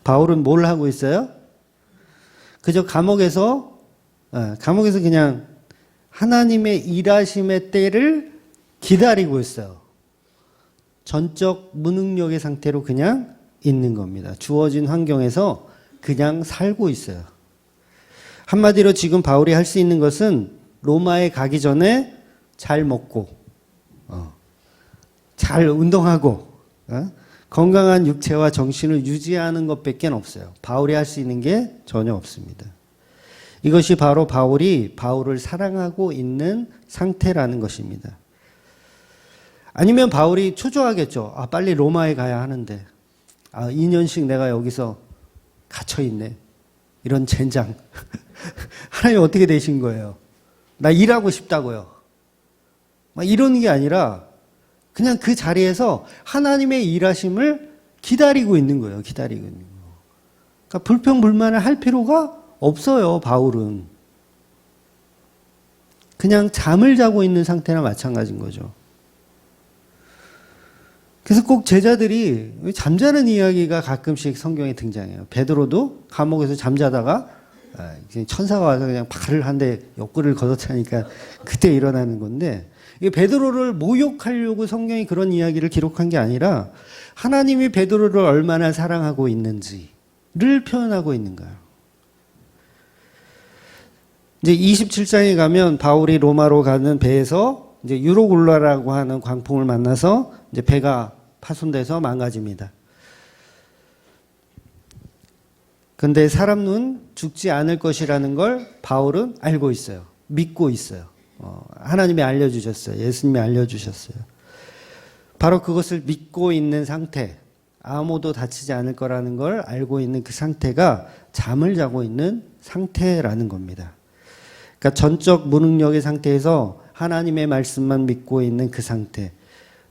바울은 뭘 하고 있어요? 그저 감옥에서 그냥 하나님의 일하심의 때를 기다리고 있어요. 전적 무능력의 상태로 그냥 있는 겁니다. 주어진 환경에서 그냥 살고 있어요. 한마디로 지금 바울이 할 수 있는 것은 로마에 가기 전에 잘 먹고, 잘 운동하고, 건강한 육체와 정신을 유지하는 것밖에 없어요. 바울이 할 수 있는 게 전혀 없습니다. 이것이 바로 바울이 바울을 사랑하고 있는 상태라는 것입니다. 아니면 바울이 초조하겠죠. 빨리 로마에 가야 하는데, 2년씩 내가 여기서 갇혀있네. 이런 젠장. 하나님 어떻게 되신 거예요? 나 일하고 싶다고요. 막 이러는 게 아니라 그냥 그 자리에서 하나님의 일하심을 기다리고 있는 거예요. 기다리고 있는 거. 그러니까 불평불만을 할 필요가 없어요. 바울은. 그냥 잠을 자고 있는 상태나 마찬가지인 거죠. 그래서 꼭 제자들이 잠자는 이야기가 가끔씩 성경에 등장해요. 베드로도 감옥에서 잠자다가 천사가 와서 그냥 발을 한 대 옆구리를 걷어차니까 그때 일어나는 건데, 이게 베드로를 모욕하려고 성경이 그런 이야기를 기록한 게 아니라 하나님이 베드로를 얼마나 사랑하고 있는지를 표현하고 있는 거예요. 이제 27장에 가면 바울이 로마로 가는 배에서 이제 유로굴라라고 하는 광풍을 만나서 이제 배가 파손돼서 망가집니다. 근데 사람은 죽지 않을 것이라는 걸 바울은 알고 있어요. 믿고 있어요. 하나님이 알려주셨어요. 예수님이 알려주셨어요. 바로 그것을 믿고 있는 상태, 아무도 다치지 않을 거라는 걸 알고 있는 그 상태가 잠을 자고 있는 상태라는 겁니다. 그러니까 전적 무능력의 상태에서 하나님의 말씀만 믿고 있는 그 상태,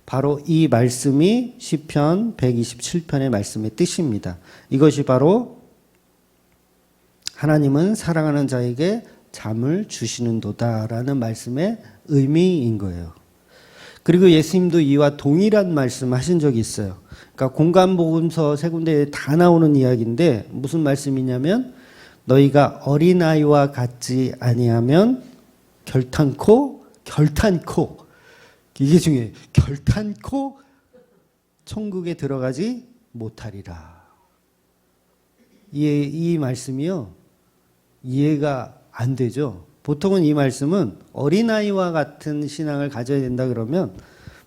바로 이 말씀이 시편 127편의 말씀의 뜻입니다. 이것이 바로 하나님은 사랑하는 자에게 잠을 주시는도다라는 말씀의 의미인 거예요. 그리고 예수님도 이와 동일한 말씀 하신 적이 있어요. 그러니까 공간복음서 세 군데에 다 나오는 이야기인데 무슨 말씀이냐면 너희가 어린아이와 같지 아니하면 결탄코 이게 중요해요. 결탄코 천국에 들어가지 못하리라. 이 말씀이요. 이해가 안 되죠. 보통은 이 말씀은 어린아이와 같은 신앙을 가져야 된다 그러면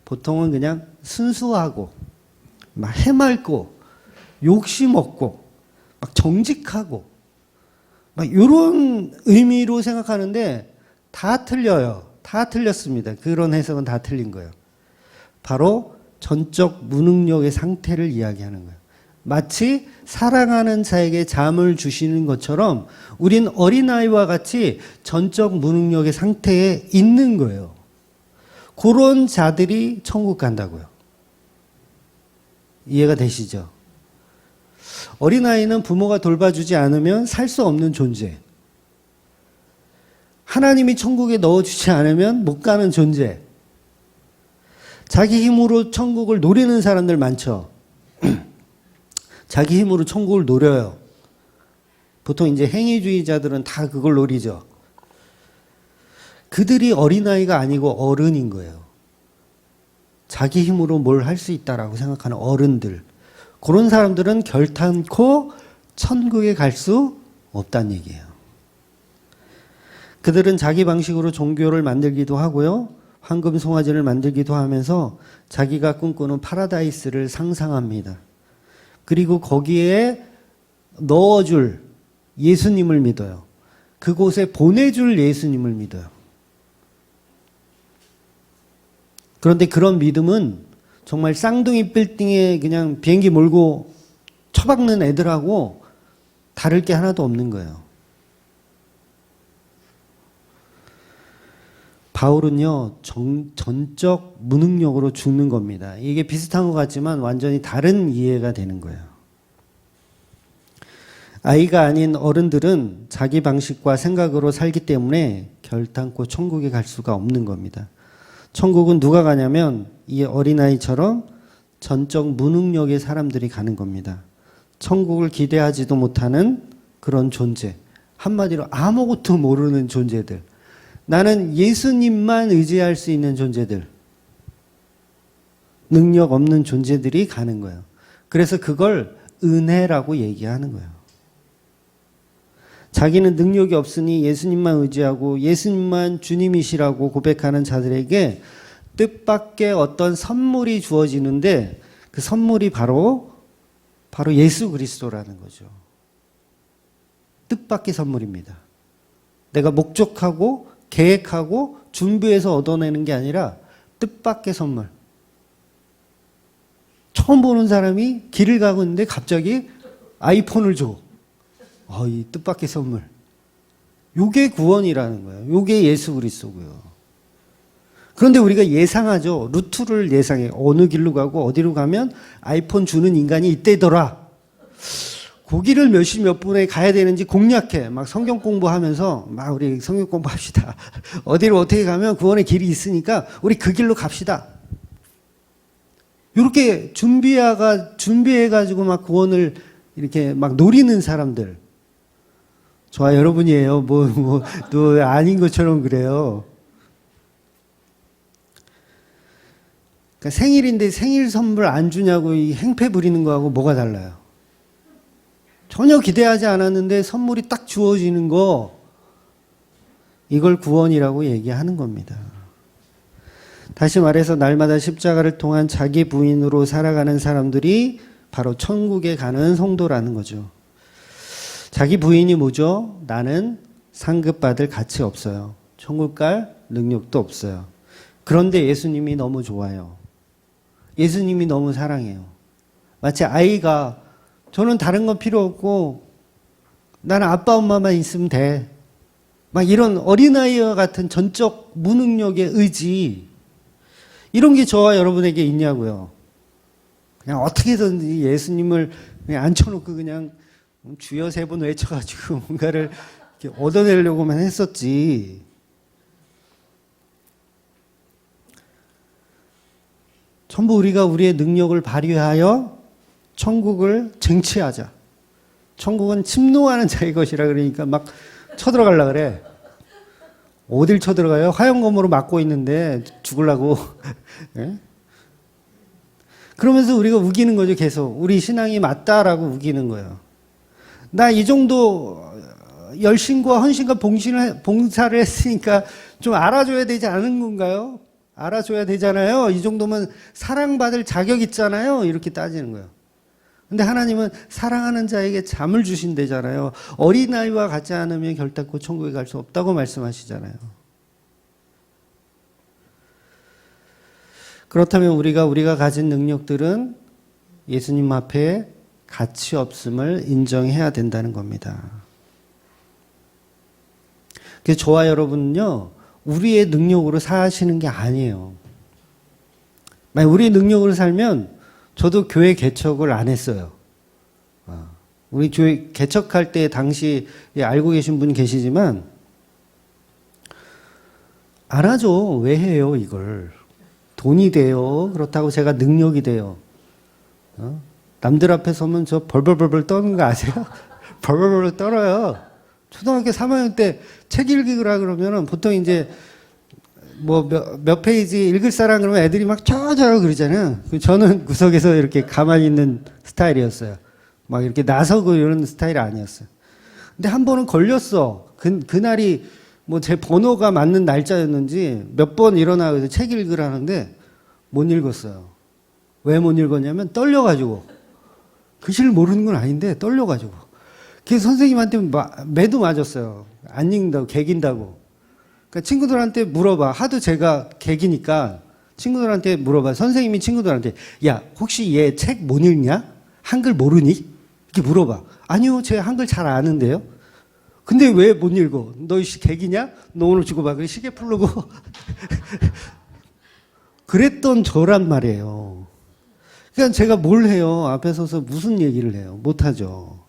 보통은 그냥 순수하고 막 해맑고 욕심 없고 막 정직하고 막 이런 의미로 생각하는데 다 틀려요. 다 틀렸습니다. 그런 해석은 다 틀린 거예요. 바로 전적 무능력의 상태를 이야기하는 거예요. 마치 사랑하는 자에게 잠을 주시는 것처럼 우린 어린아이와 같이 전적 무능력의 상태에 있는 거예요. 그런 자들이 천국 간다고요. 이해가 되시죠? 어린아이는 부모가 돌봐주지 않으면 살 수 없는 존재. 하나님이 천국에 넣어주지 않으면 못 가는 존재. 자기 힘으로 천국을 노리는 사람들 많죠. 자기 힘으로 천국을 노려요. 보통 이제 행위주의자들은 다 그걸 노리죠. 그들이 어린아이가 아니고 어른인 거예요. 자기 힘으로 뭘 할 수 있다라고 생각하는 어른들. 그런 사람들은 결탄코 천국에 갈 수 없다는 얘기예요. 그들은 자기 방식으로 종교를 만들기도 하고요. 황금 송아지를 만들기도 하면서 자기가 꿈꾸는 파라다이스를 상상합니다. 그리고 거기에 넣어줄 예수님을 믿어요. 그곳에 보내줄 예수님을 믿어요. 그런데 그런 믿음은 정말 쌍둥이 빌딩에 그냥 비행기 몰고 처박는 애들하고 다를 게 하나도 없는 거예요. 바울은요, 전적 무능력으로 죽는 겁니다. 이게 비슷한 것 같지만 완전히 다른 이해가 되는 거예요. 아이가 아닌 어른들은 자기 방식과 생각으로 살기 때문에 결단코 천국에 갈 수가 없는 겁니다. 천국은 누가 가냐면 이 어린아이처럼 전적 무능력의 사람들이 가는 겁니다. 천국을 기대하지도 못하는 그런 존재. 한마디로 아무것도 모르는 존재들. 나는 예수님만 의지할 수 있는 존재들. 능력 없는 존재들이 가는 거예요. 그래서 그걸 은혜라고 얘기하는 거예요. 자기는 능력이 없으니 예수님만 의지하고 예수님만 주님이시라고 고백하는 자들에게 뜻밖의 어떤 선물이 주어지는데 그 선물이 바로 예수 그리스도라는 거죠. 뜻밖의 선물입니다. 내가 목적하고 계획하고 준비해서 얻어내는 게 아니라 뜻밖의 선물. 처음 보는 사람이 길을 가고 있는데 갑자기 아이폰을 줘. 이 뜻밖의 선물. 요게 구원이라는 거예요. 요게 예수 그리스도고요. 그런데 우리가 예상하죠. 루트를 예상해. 어느 길로 가고 어디로 가면 아이폰 주는 인간이 이때더라. 거기를 몇 시 몇 분에 가야 되는지 공략해. 막 성경 공부하면서 막 우리 성경 공부합시다. 어디로 어떻게 가면 구원의 길이 있으니까 우리 그 길로 갑시다. 이렇게 준비해가지고 막 구원을 이렇게 막 노리는 사람들. 저와 여러분이에요. 또 아닌 것처럼 그래요. 그러니까 생일인데 생일 선물 안 주냐고 이 행패 부리는 거하고 뭐가 달라요? 전혀 기대하지 않았는데 선물이 딱 주어지는 거, 이걸 구원이라고 얘기하는 겁니다. 다시 말해서 날마다 십자가를 통한 자기 부인으로 살아가는 사람들이 바로 천국에 가는 성도라는 거죠. 자기 부인이 뭐죠? 나는 상급받을 가치 없어요. 천국 갈 능력도 없어요. 그런데 예수님이 너무 좋아요. 예수님이 너무 사랑해요. 마치 아이가 저는 다른 건 필요 없고 나는 아빠 엄마만 있으면 돼. 막 이런 어린아이와 같은 전적 무능력의 의지, 이런 게 저와 여러분에게 있냐고요. 그냥 어떻게든지 예수님을 그냥 앉혀놓고 그냥 주여 3번 외쳐가지고 뭔가를 이렇게 얻어내려고만 했었지. 전부 우리가 우리의 능력을 발휘하여 천국을 쟁취하자. 천국은 침노하는 자의 것이라 그러니까 막 쳐들어가려고 그래. 어딜 쳐들어가요? 화염검으로 막고 있는데 죽으려고. 예? 그러면서 우리가 우기는 거죠, 계속. 우리 신앙이 맞다라고 우기는 거예요. 나 이 정도 열심과 헌신과 봉사를 했으니까 좀 알아줘야 되지 않은 건가요? 알아줘야 되잖아요. 이 정도면 사랑받을 자격 있잖아요. 이렇게 따지는 거예요. 근데 하나님은 사랑하는 자에게 잠을 주신대잖아요. 어린아이와 같지 않으면 결단코 천국에 갈 수 없다고 말씀하시잖아요. 그렇다면 우리가 가진 능력들은 예수님 앞에 가치 없음을 인정해야 된다는 겁니다. 그래서 저와 여러분은요, 우리의 능력으로 사시는 게 아니에요. 만약 우리의 능력으로 살면 저도 교회 개척을 안 했어요. 우리 교회 개척할 때 당시 알고 계신 분 계시지만 안 하죠. 왜 해요, 이걸? 돈이 돼요. 그렇다고 제가 능력이 돼요. 남들 앞에 서면 저 벌벌벌벌 떠는 거 아세요? 벌벌벌 떨어요. 초등학교 3학년 때 책 읽으라 그러면은 보통 이제 뭐 몇 페이지 읽을 사람 그러면 애들이 막 저저 그러잖아요. 저는 구석에서 이렇게 가만히 있는 스타일이었어요. 막 이렇게 나서고 이런 스타일이 아니었어요. 근데 한 번은 걸렸어. 그날이 뭐 제 번호가 맞는 날짜였는지 몇 번 일어나서 책 읽으라는데 못 읽었어요. 왜 못 읽었냐면 떨려가지고. 글씨를 모르는 건 아닌데 떨려가지고. 그래서 선생님한테 매도 맞았어요. 안 읽는다고, 개긴다고. 그러니까 친구들한테 물어봐. 하도 제가 개기니까 친구들한테 물어봐. 선생님이 친구들한테 야, 혹시 얘 책 못 읽냐? 한글 모르니? 이렇게 물어봐. 아니요, 제 한글 잘 아는데요. 근데 왜 못 읽어? 너 개기냐? 너 오늘 주고 봐. 그래 시계 풀르고. 그랬던 저란 말이에요. 그러니까 제가 뭘 해요? 앞에 서서 무슨 얘기를 해요? 못하죠.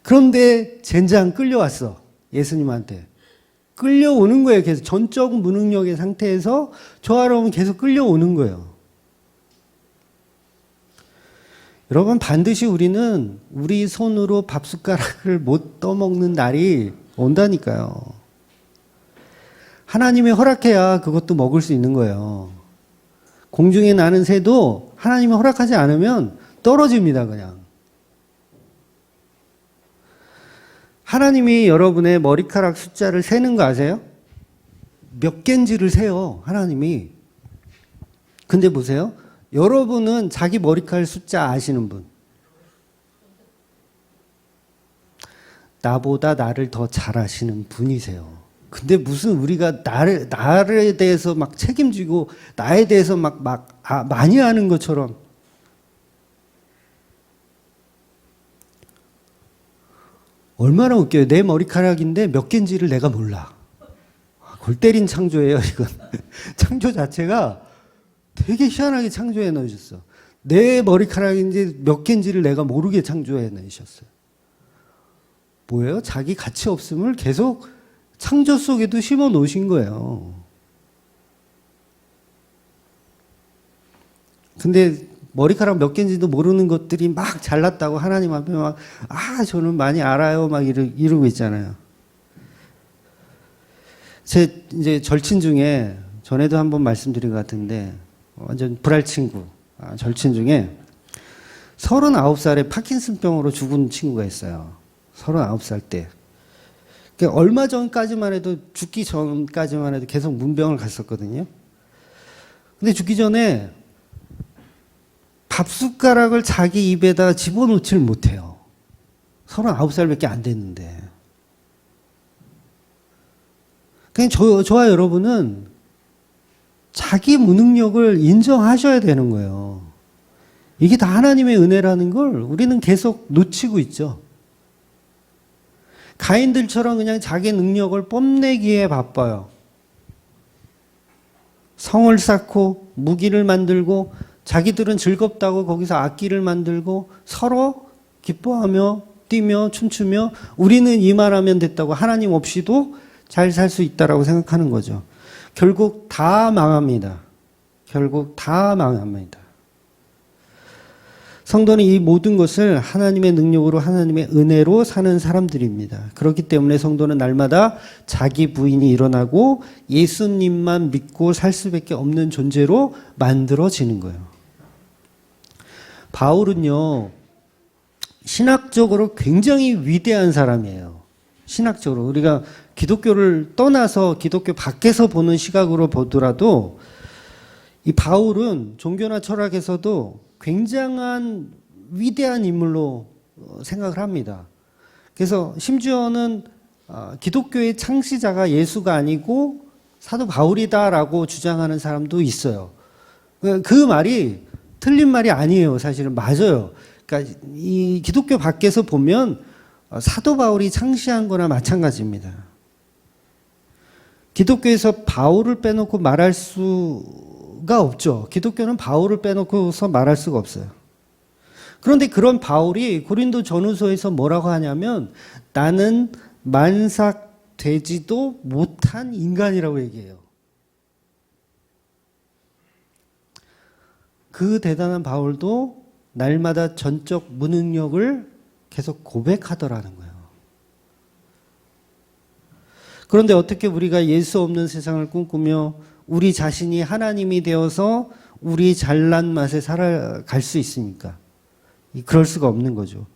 그런데 젠장 끌려왔어. 예수님한테. 끌려오는 거예요. 계속 전적 무능력의 상태에서 저하러 오면 계속 끌려오는 거예요. 여러분, 반드시 우리는 우리 손으로 밥숟가락을 못 떠먹는 날이 온다니까요. 하나님이 허락해야 그것도 먹을 수 있는 거예요. 공중에 나는 새도 하나님이 허락하지 않으면 떨어집니다, 그냥. 하나님이 여러분의 머리카락 숫자를 세는 거 아세요? 몇 개인지를 세요, 하나님이. 근데 보세요. 여러분은 자기 머리카락 숫자 아시는 분. 나보다 나를 더 잘 아시는 분이세요. 근데 무슨 우리가 나에 대해서 막 책임지고 나에 대해서 많이 아는 것처럼. 얼마나 웃겨요. 내 머리카락인데 몇 개인지를 내가 몰라. 골 때린 창조예요, 이건. 창조 자체가 되게 희한하게 창조해 놓으셨어. 내 머리카락인지 몇 개인지를 내가 모르게 창조해 놓으셨어요. 뭐예요? 자기 가치 없음을 계속 창조 속에도 심어 놓으신 거예요. 근데 머리카락 몇 개인지도 모르는 것들이 막 잘났다고 하나님 앞에 저는 많이 알아요. 막 이러고 있잖아요. 제 이제 절친 중에 전에도 한번 말씀드린 것 같은데 완전 불알 친구, 절친 중에 39살에 파킨슨병으로 죽은 친구가 있어요. 39살 때. 그러니까 얼마 전까지만 해도, 죽기 전까지만 해도 계속 문병을 갔었거든요. 근데 죽기 전에 밥숟가락을 자기 입에다 집어넣지를 못해요. 39살밖에 안 됐는데. 그냥 저와 여러분은 자기 무능력을 인정하셔야 되는 거예요. 이게 다 하나님의 은혜라는 걸 우리는 계속 놓치고 있죠. 가인들처럼 그냥 자기 능력을 뽐내기에 바빠요. 성을 쌓고 무기를 만들고 자기들은 즐겁다고 거기서 악기를 만들고 서로 기뻐하며 뛰며 춤추며 우리는 이만하면 됐다고 하나님 없이도 잘 살 수 있다라고 생각하는 거죠. 결국 다 망합니다. 결국 다 망합니다. 성도는 이 모든 것을 하나님의 능력으로 하나님의 은혜로 사는 사람들입니다. 그렇기 때문에 성도는 날마다 자기 부인이 일어나고 예수님만 믿고 살 수밖에 없는 존재로 만들어지는 거예요. 바울은요, 신학적으로 굉장히 위대한 사람이에요. 신학적으로. 우리가 기독교를 떠나서 기독교 밖에서 보는 시각으로 보더라도 이 바울은 종교나 철학에서도 굉장한 위대한 인물로 생각을 합니다. 그래서 심지어는 기독교의 창시자가 예수가 아니고 사도 바울이다라고 주장하는 사람도 있어요. 그 말이 틀린 말이 아니에요. 사실은 맞아요. 그러니까 이 기독교 밖에서 보면 사도 바울이 창시한 거나 마찬가지입니다. 기독교에서 바울을 빼놓고 말할 수가 없죠. 기독교는 바울을 빼놓고서 말할 수가 없어요. 그런데 그런 바울이 고린도 전후서에서 뭐라고 하냐면 나는 만삭되지도 못한 인간이라고 얘기해요. 그 대단한 바울도 날마다 전적 무능력을 계속 고백하더라는 거예요. 그런데 어떻게 우리가 예수 없는 세상을 꿈꾸며 우리 자신이 하나님이 되어서 우리 잘난 맛에 살아갈 수 있습니까? 그럴 수가 없는 거죠.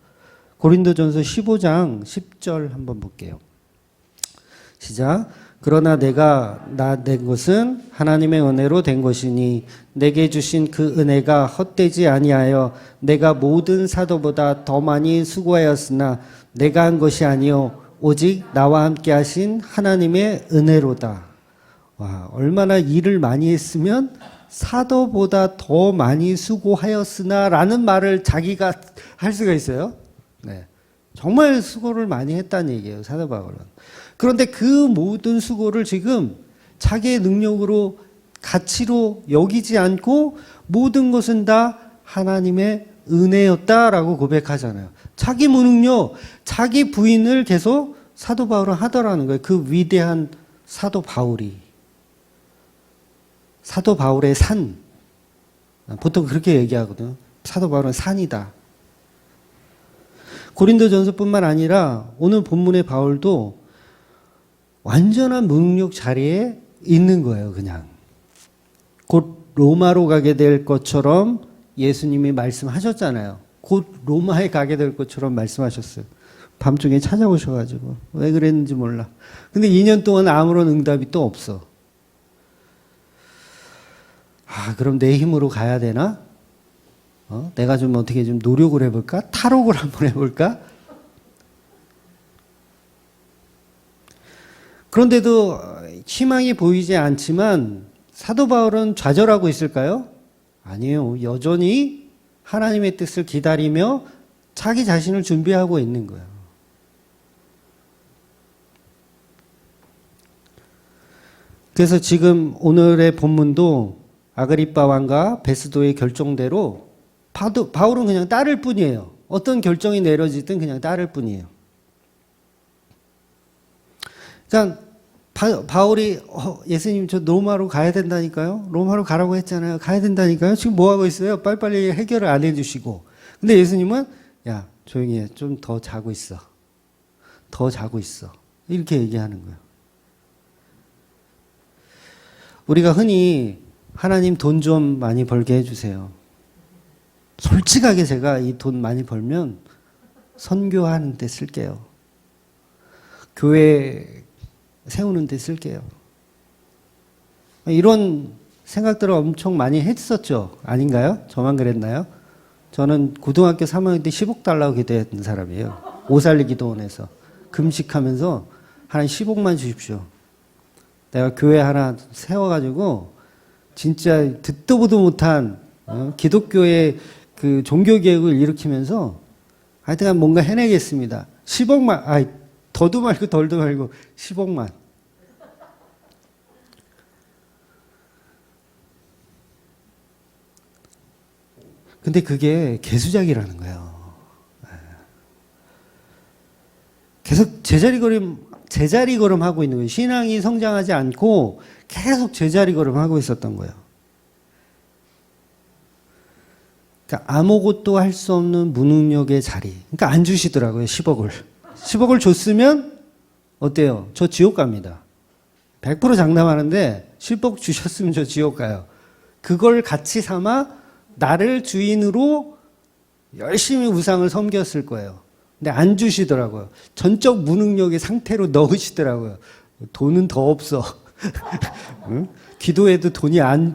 고린도전서 15장 10절 한번 볼게요. 시작. 그러나 내가 나 된 것은 하나님의 은혜로 된 것이니 내게 주신 그 은혜가 헛되지 아니하여 내가 모든 사도보다 더 많이 수고하였으나 내가 한 것이 아니요 오직 나와 함께 하신 하나님의 은혜로다. 와, 얼마나 일을 많이 했으면 사도보다 더 많이 수고하였으나 라는 말을 자기가 할 수가 있어요. 네. 정말 수고를 많이 했다는 얘기예요, 사도 바울은. 그런데 그 모든 수고를 지금 자기의 능력으로 가치로 여기지 않고 모든 것은 다 하나님의 은혜였다라고 고백하잖아요. 자기 무능력, 자기 부인을 계속 사도 바울은 하더라는 거예요. 그 위대한 사도 바울이. 사도 바울의 산. 보통 그렇게 얘기하거든요. 사도 바울은 산이다. 고린도전서뿐만 아니라 오늘 본문의 바울도 완전한 무능력 자리에 있는 거예요, 그냥. 곧 로마로 가게 될 것처럼 예수님이 말씀하셨잖아요. 곧 로마에 가게 될 것처럼 말씀하셨어요. 밤중에 찾아오셔가지고. 왜 그랬는지 몰라. 근데 2년 동안 아무런 응답이 또 없어. 그럼 내 힘으로 가야 되나? 내가 좀 어떻게 좀 노력을 해볼까? 탈옥을 한번 해볼까? 그런데도 희망이 보이지 않지만 사도 바울은 좌절하고 있을까요? 아니에요. 여전히 하나님의 뜻을 기다리며 자기 자신을 준비하고 있는 거예요. 그래서 지금 오늘의 본문도 아그리빠 왕과 베스도의 결정대로 바울은 그냥 따를 뿐이에요. 어떤 결정이 내려지든 그냥 따를 뿐이에요. 그러니까 바울이 예수님 저 로마로 가야 된다니까요. 로마로 가라고 했잖아요. 가야 된다니까요. 지금 뭐 하고 있어요? 빨리빨리 해결을 안 해주시고. 근데 예수님은 야 조용히 해. 좀 더 자고 있어. 더 자고 있어. 이렇게 얘기하는 거예요. 우리가 흔히 하나님 돈 좀 많이 벌게 해주세요. 솔직하게 제가 이 돈 많이 벌면 선교하는 데 쓸게요. 교회 세우는 데 쓸게요. 이런 생각들을 엄청 많이 했었죠. 아닌가요? 저만 그랬나요? 저는 고등학교 3학년 때 10억 달라고 기도했던 사람이에요. 오살리 기도원에서 금식하면서 하나님 10억만 주십시오. 내가 교회 하나 세워가지고 진짜 듣도 보도 못한 기독교의 그 종교개혁을 일으키면서 하여튼 뭔가 해내겠습니다. 10억만, 더도 말고 덜도 말고 10억만. 근데 그게 개수작이라는 거예요. 계속 제자리 걸음 하고 있는 거예요. 신앙이 성장하지 않고 계속 제자리 걸음 하고 있었던 거예요. 그러니까 아무것도 할 수 없는 무능력의 자리. 그러니까 안 주시더라고요, 10억을. 10억을 줬으면 어때요? 저 지옥 갑니다. 100% 장담하는데 10억 주셨으면 저 지옥 가요. 그걸 가치 삼아 나를 주인으로 열심히 우상을 섬겼을 거예요. 근데 안 주시더라고요. 전적 무능력의 상태로 넣으시더라고요. 돈은 더 없어. 응? 기도해도 돈이 안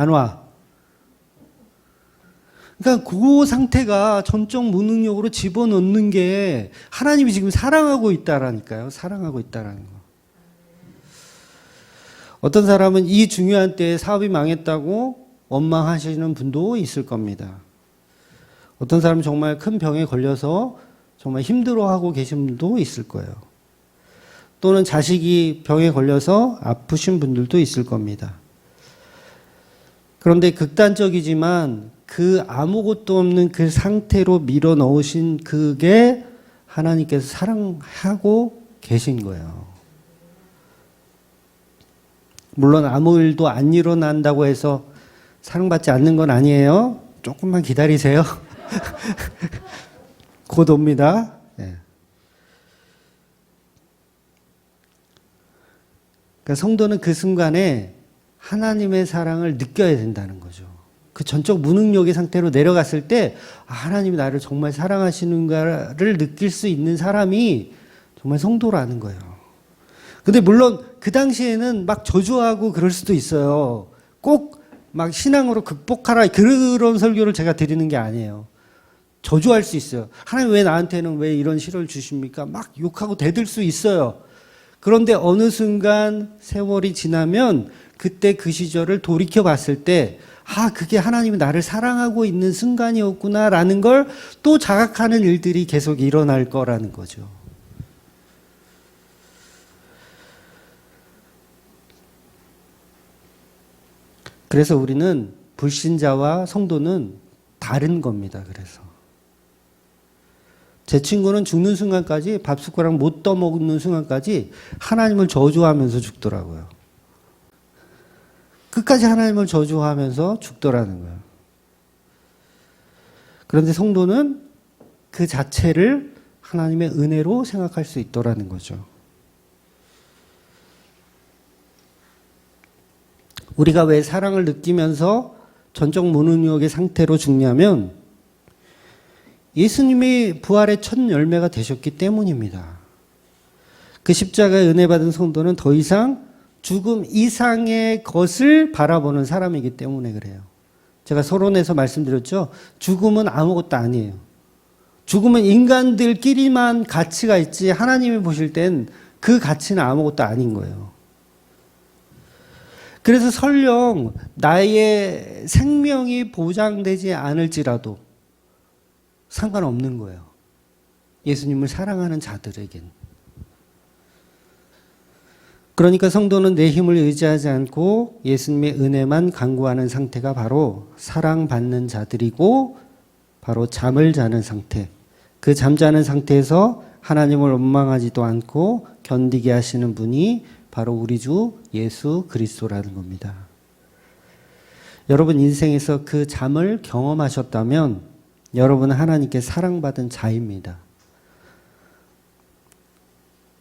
와. 그러니까 그 상태가 전적 무능력으로 집어넣는 게 하나님이 지금 사랑하고 있다라니까요. 사랑하고 있다라는 거. 어떤 사람은 이 중요한 때에 사업이 망했다고 원망하시는 분도 있을 겁니다. 어떤 사람은 정말 큰 병에 걸려서 정말 힘들어하고 계신 분도 있을 거예요. 또는 자식이 병에 걸려서 아프신 분들도 있을 겁니다. 그런데 극단적이지만 그 아무것도 없는 그 상태로 밀어 넣으신 그게 하나님께서 사랑하고 계신 거예요. 물론 아무 일도 안 일어난다고 해서 사랑받지 않는 건 아니에요. 조금만 기다리세요. 곧 옵니다. 네. 그러니까 성도는 그 순간에 하나님의 사랑을 느껴야 된다는 거죠. 그 전적 무능력의 상태로 내려갔을 때 하나님이 나를 정말 사랑하시는가를 느낄 수 있는 사람이 정말 성도라는 거예요. 근데 물론 그 당시에는 막 저주하고 그럴 수도 있어요. 꼭 막 신앙으로 극복하라 그런 설교를 제가 드리는 게 아니에요. 저주할 수 있어요. 하나님 왜 나한테는 왜 이런 시련을 주십니까? 막 욕하고 대들 수 있어요. 그런데 어느 순간 세월이 지나면 그때 그 시절을 돌이켜 봤을 때 그게 하나님이 나를 사랑하고 있는 순간이었구나라는 걸 또 자각하는 일들이 계속 일어날 거라는 거죠. 그래서 우리는 불신자와 성도는 다른 겁니다. 그래서 제 친구는 죽는 순간까지 밥 숟가락 못 떠먹는 순간까지 하나님을 저주하면서 죽더라고요. 끝까지 하나님을 저주하면서 죽더라는 거예요. 그런데 성도는 그 자체를 하나님의 은혜로 생각할 수 있더라는 거죠. 우리가 왜 사랑을 느끼면서 전적 무능력의 상태로 죽냐면 예수님이 부활의 첫 열매가 되셨기 때문입니다. 그 십자가의 은혜 받은 성도는 더 이상 죽음 이상의 것을 바라보는 사람이기 때문에 그래요. 제가 서론에서 말씀드렸죠. 죽음은 아무것도 아니에요. 죽음은 인간들끼리만 가치가 있지 하나님이 보실 땐 그 가치는 아무것도 아닌 거예요. 그래서 설령 나의 생명이 보장되지 않을지라도 상관없는 거예요. 예수님을 사랑하는 자들에겐. 그러니까 성도는 내 힘을 의지하지 않고 예수님의 은혜만 간구하는 상태가 바로 사랑받는 자들이고 바로 잠을 자는 상태. 그 잠자는 상태에서 하나님을 원망하지도 않고 견디게 하시는 분이 바로 우리 주 예수 그리스도라는 겁니다. 여러분 인생에서 그 잠을 경험하셨다면 여러분은 하나님께 사랑받은 자입니다.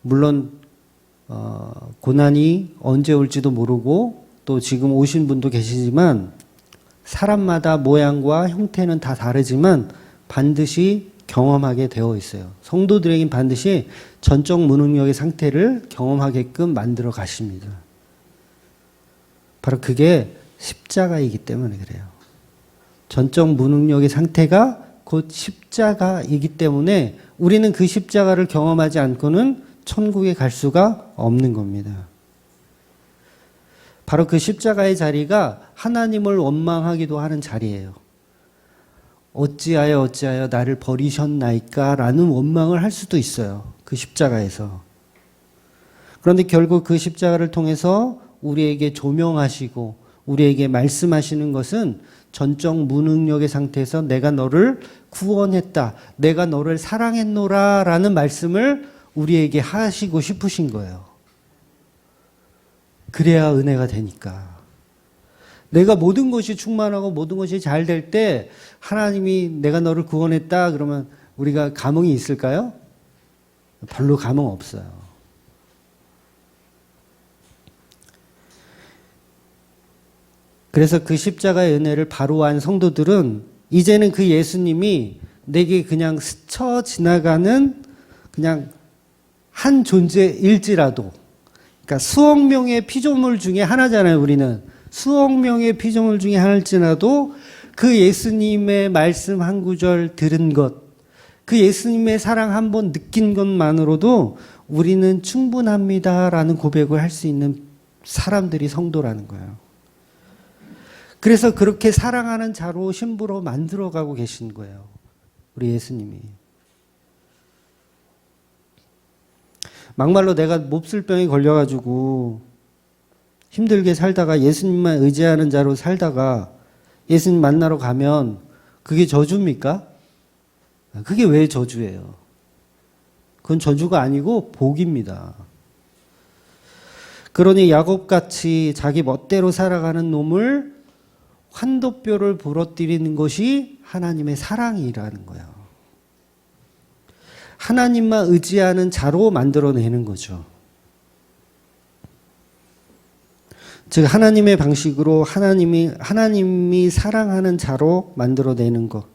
물론 고난이 언제 올지도 모르고 또 지금 오신 분도 계시지만 사람마다 모양과 형태는 다 다르지만 반드시 경험하게 되어 있어요. 성도들에겐 반드시 전적 무능력의 상태를 경험하게끔 만들어 가십니다. 바로 그게 십자가이기 때문에 그래요. 전적 무능력의 상태가 곧 십자가이기 때문에 우리는 그 십자가를 경험하지 않고는 천국에 갈 수가 없는 겁니다. 바로 그 십자가의 자리가 하나님을 원망하기도 하는 자리예요. 어찌하여 나를 버리셨나이까? 라는 원망을 할 수도 있어요. 그 십자가에서. 그런데 결국 그 십자가를 통해서 우리에게 조명하시고 우리에게 말씀하시는 것은 전적 무능력의 상태에서 내가 너를 구원했다. 내가 너를 사랑했노라 라는 말씀을 우리에게 하시고 싶으신 거예요. 그래야 은혜가 되니까. 내가 모든 것이 충만하고 모든 것이 잘 될 때 하나님이 내가 너를 구원했다 그러면 우리가 감흥이 있을까요? 별로 감흥 없어요. 그래서 그 십자가의 은혜를 바로한 성도들은 이제는 그 예수님이 내게 그냥 스쳐 지나가는 그냥 한 존재일지라도, 그러니까 수억 명의 피조물 중에 하나잖아요, 우리는. 수억 명의 피조물 중에 하나일지라도 그 예수님의 말씀 한 구절 들은 것, 그 예수님의 사랑 한 번 느낀 것만으로도 우리는 충분합니다라는 고백을 할 수 있는 사람들이 성도라는 거예요. 그래서 그렇게 사랑하는 자로 신부로 만들어가고 계신 거예요, 우리 예수님이. 막말로 내가 몹쓸병에 걸려가지고 힘들게 살다가 예수님만 의지하는 자로 살다가 예수님 만나러 가면 그게 저주입니까? 그게 왜 저주예요? 그건 저주가 아니고 복입니다. 그러니 야곱같이 자기 멋대로 살아가는 놈을 환도뼈를 부러뜨리는 것이 하나님의 사랑이라는 거예요. 하나님만 의지하는 자로 만들어내는 거죠. 즉 하나님의 방식으로 하나님이 사랑하는 자로 만들어내는 것.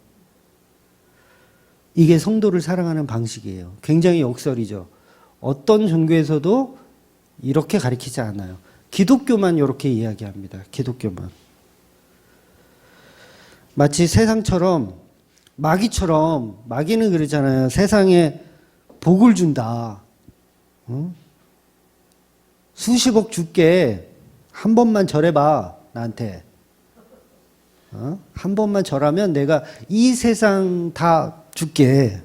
이게 성도를 사랑하는 방식이에요. 굉장히 역설이죠. 어떤 종교에서도 이렇게 가르치지 않아요. 기독교만 이렇게 이야기합니다. 기독교만. 마치 세상처럼 마귀처럼, 마귀는 그러잖아요. 세상에 복을 준다. 수십억 줄게. 한 번만 절해봐, 나한테. 한 번만 절하면 내가 이 세상 다 줄게.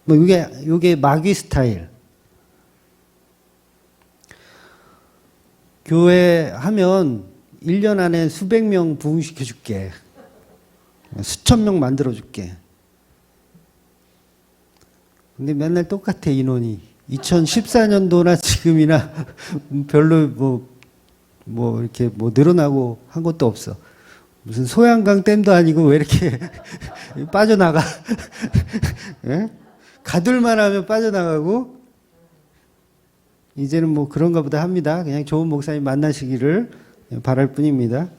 뭐 요게 마귀 스타일. 교회 하면 1년 안에 수백 명 부흥시켜 줄게. 수천 명 만들어 줄게. 근데 맨날 똑같아, 인원이. 2014년도나 지금이나 별로 이렇게 늘어나고 한 것도 없어. 무슨 소양강 댐도 아니고 왜 이렇게 빠져나가. 예? 가둘만 하면 빠져나가고. 이제는 뭐 그런가 보다 합니다. 그냥 좋은 목사님 만나시기를 바랄 뿐입니다.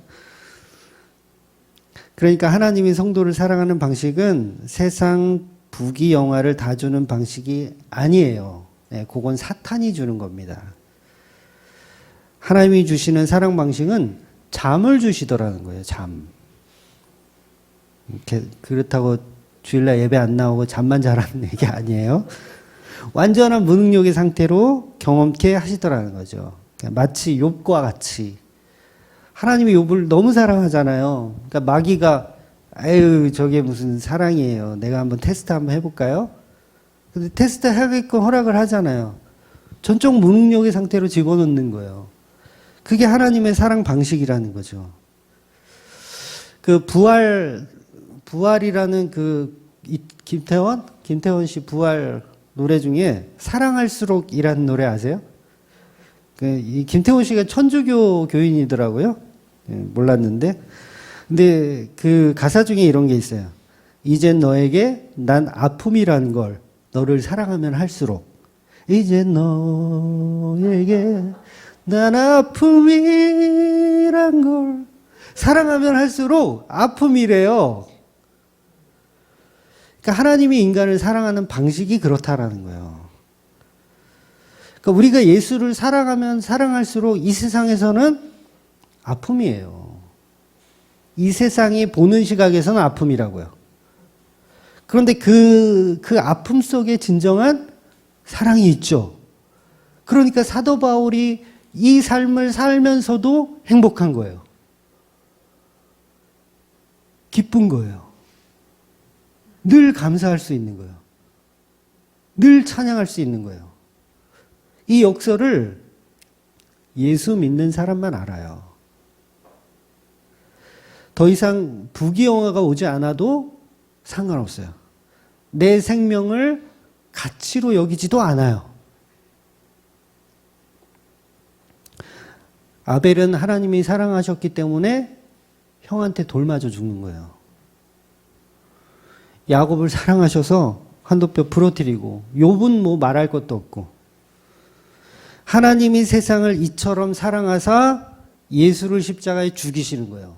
그러니까 하나님이 성도를 사랑하는 방식은 세상 부귀영화를 다 주는 방식이 아니에요. 네, 그건 사탄이 주는 겁니다. 하나님이 주시는 사랑 방식은 잠을 주시더라는 거예요. 잠. 그렇다고 주일날 예배 안 나오고 잠만 자라는 얘기 아니에요. 완전한 무능력의 상태로 경험케 하시더라는 거죠. 마치 욥과 같이. 하나님이 욥을 너무 사랑하잖아요. 그러니까 마귀가 아유 저게 무슨 사랑이에요. 내가 한번 테스트 한번 해볼까요? 근데 테스트 하게끔 허락을 하잖아요. 전적 무능력의 상태로 집어넣는 거예요. 그게 하나님의 사랑 방식이라는 거죠. 그 부활이라는 김태원 씨 부활 노래 중에 사랑할수록이라는 노래 아세요? 이 김태원 씨가 천주교 교인이더라고요. 몰랐는데. 근데 그 가사 중에 이런 게 있어요. 이젠 너에게 난 아픔이라는 걸 너를 사랑하면 할수록 이젠 너에게 난 아픔이란 걸 사랑하면 할수록 아픔이래요. 그러니까 하나님이 인간을 사랑하는 방식이 그렇다라는 거예요. 그러니까 우리가 예수를 사랑하면 사랑할수록 이 세상에서는 아픔이에요. 이 세상이 보는 시각에서는 아픔이라고요. 그런데 그 아픔 속에 진정한 사랑이 있죠. 그러니까 사도 바울이 이 삶을 살면서도 행복한 거예요. 기쁜 거예요. 늘 감사할 수 있는 거예요. 늘 찬양할 수 있는 거예요. 이 역설을 예수 믿는 사람만 알아요. 더 이상 부귀영화가 오지 않아도 상관없어요. 내 생명을 가치로 여기지도 않아요. 아벨은 하나님이 사랑하셨기 때문에 형한테 돌 맞아 죽는 거예요. 야곱을 사랑하셔서 한도뼈 부러뜨리고, 욥은 뭐 말할 것도 없고, 하나님이 세상을 이처럼 사랑하사 예수를 십자가에 죽이시는 거예요.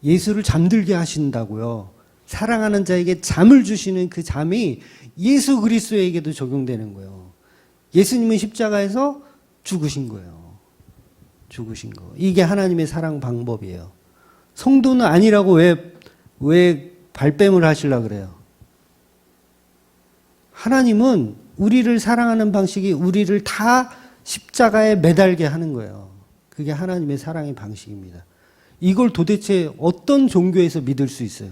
예수를 잠들게 하신다고요. 사랑하는 자에게 잠을 주시는 그 잠이 예수 그리스도에게도 적용되는 거예요. 예수님은 십자가에서 죽으신 거예요. 죽으신 거. 이게 하나님의 사랑 방법이에요. 성도는 아니라고 왜 발뺌을 하시려고 그래요? 하나님은 우리를 사랑하는 방식이 우리를 다 십자가에 매달게 하는 거예요. 그게 하나님의 사랑의 방식입니다. 이걸 도대체 어떤 종교에서 믿을 수 있어요?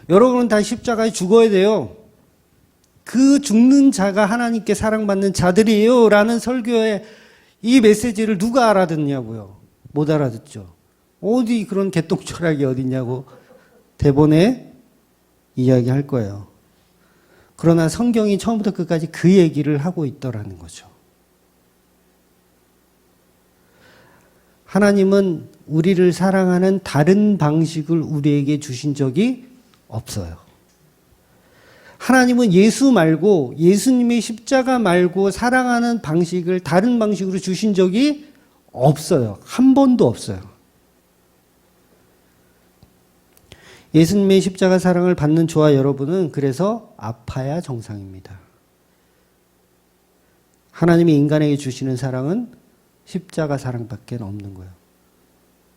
여러분은 다 십자가에 죽어야 돼요. 그 죽는 자가 하나님께 사랑받는 자들이에요. 라는 설교에 이 메시지를 누가 알아듣냐고요? 못 알아듣죠. 어디 그런 개똥철학이 어딨냐고 대본에 이야기할 거예요. 그러나 성경이 처음부터 끝까지 그 얘기를 하고 있더라는 거죠. 하나님은 우리를 사랑하는 다른 방식을 우리에게 주신 적이 없어요. 하나님은 예수 말고, 예수님의 십자가 말고 사랑하는 방식을 다른 방식으로 주신 적이 없어요. 한 번도 없어요. 예수님의 십자가 사랑을 받는 저와 여러분은 그래서 아파야 정상입니다. 하나님이 인간에게 주시는 사랑은 십자가 사랑밖에 없는 거예요.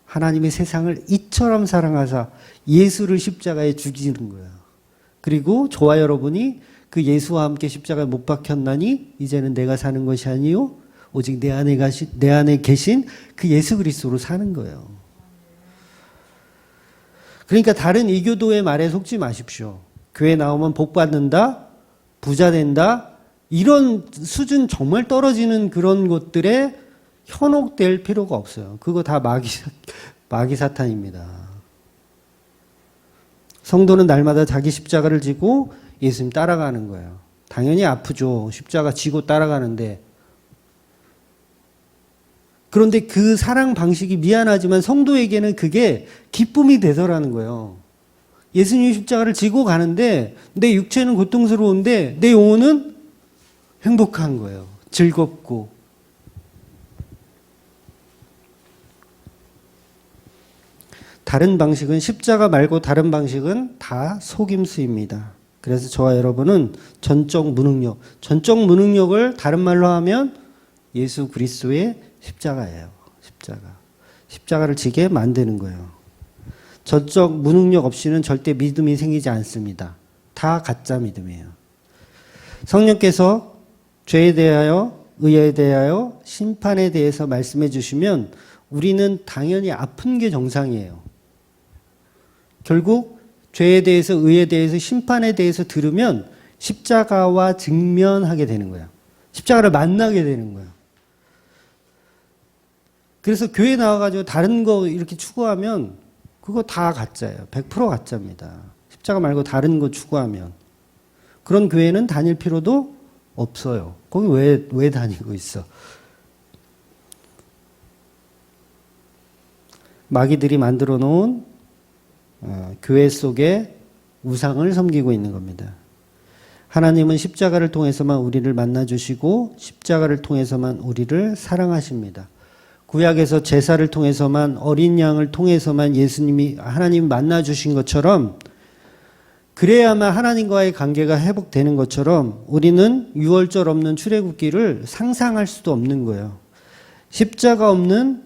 하나님이 세상을 이처럼 사랑하사 예수를 십자가에 죽이는 거예요. 그리고 저와 여러분이 그 예수와 함께 십자가에 못 박혔나니 이제는 내가 사는 것이 아니요 오직 내 안에 계신 그 예수 그리스도로 사는 거예요. 그러니까 다른 이교도의 말에 속지 마십시오. 교회 나오면 복 받는다, 부자 된다, 이런 수준 정말 떨어지는 그런 것들에 현혹될 필요가 없어요. 그거 다 마귀 사탄입니다. 성도는 날마다 자기 십자가를 지고 예수님 따라가는 거예요. 당연히 아프죠. 십자가 지고 따라가는데. 그런데 그 사랑 방식이 미안하지만 성도에게는 그게 기쁨이 되더라는 거예요. 예수님 십자가를 지고 가는데 내 육체는 고통스러운데 내 영혼은 행복한 거예요. 즐겁고. 다른 방식은 십자가 말고 다른 방식은 다 속임수입니다. 그래서 저와 여러분은 전적 무능력을 다른 말로 하면 예수 그리스도의 십자가예요. 십자가를 지게 만드는 거예요. 전적 무능력 없이는 절대 믿음이 생기지 않습니다. 다 가짜 믿음이에요. 성령께서 죄에 대하여, 의에 대하여, 심판에 대해서 말씀해 주시면 우리는 당연히 아픈 게 정상이에요. 결국 죄에 대해서, 의에 대해서, 심판에 대해서 들으면 십자가와 직면하게 되는 거예요. 십자가를 만나게 되는 거예요. 그래서 교회 나와가지고 다른 거 이렇게 추구하면 그거 다 가짜예요. 100% 가짜입니다. 십자가 말고 다른 거 추구하면. 그런 교회는 다닐 필요도 없어요. 거기 왜 다니고 있어? 마귀들이 만들어 놓은 교회 속에 우상을 섬기고 있는 겁니다. 하나님은 십자가를 통해서만 우리를 만나주시고 십자가를 통해서만 우리를 사랑하십니다. 구약에서 제사를 통해서만, 어린 양을 통해서만 하나님이 만나주신 것처럼, 그래야만 하나님과의 관계가 회복되는 것처럼 우리는 유월절 없는 출애굽기를 상상할 수도 없는 거예요. 십자가 없는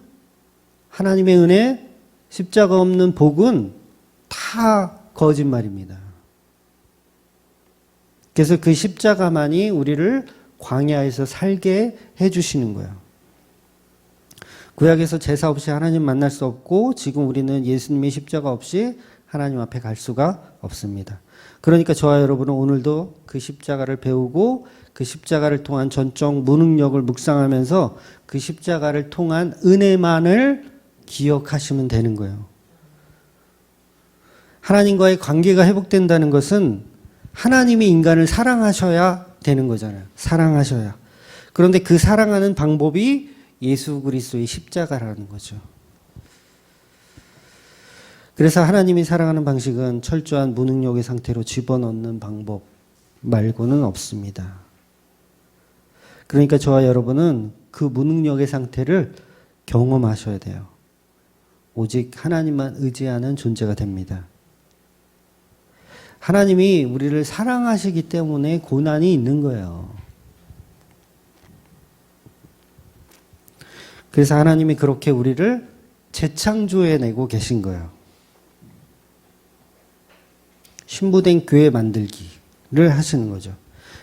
하나님의 은혜, 십자가 없는 복은 다 거짓말입니다. 그래서 그 십자가만이 우리를 광야에서 살게 해주시는 거예요. 구약에서 제사 없이 하나님 만날 수 없고 지금 우리는 예수님의 십자가 없이 하나님 앞에 갈 수가 없습니다. 그러니까 저와 여러분은 오늘도 그 십자가를 배우고 그 십자가를 통한 전적 무능력을 묵상하면서 그 십자가를 통한 은혜만을 기억하시면 되는 거예요. 하나님과의 관계가 회복된다는 것은 하나님이 인간을 사랑하셔야 되는 거잖아요. 사랑하셔야. 그런데 그 사랑하는 방법이 예수 그리스도의 십자가라는 거죠. 그래서 하나님이 사랑하는 방식은 철저한 무능력의 상태로 집어넣는 방법 말고는 없습니다. 그러니까 저와 여러분은 그 무능력의 상태를 경험하셔야 돼요. 오직 하나님만 의지하는 존재가 됩니다. 하나님이 우리를 사랑하시기 때문에 고난이 있는 거예요. 그래서 하나님이 그렇게 우리를 재창조해내고 계신 거예요. 신부된 교회 만들기를 하시는 거죠.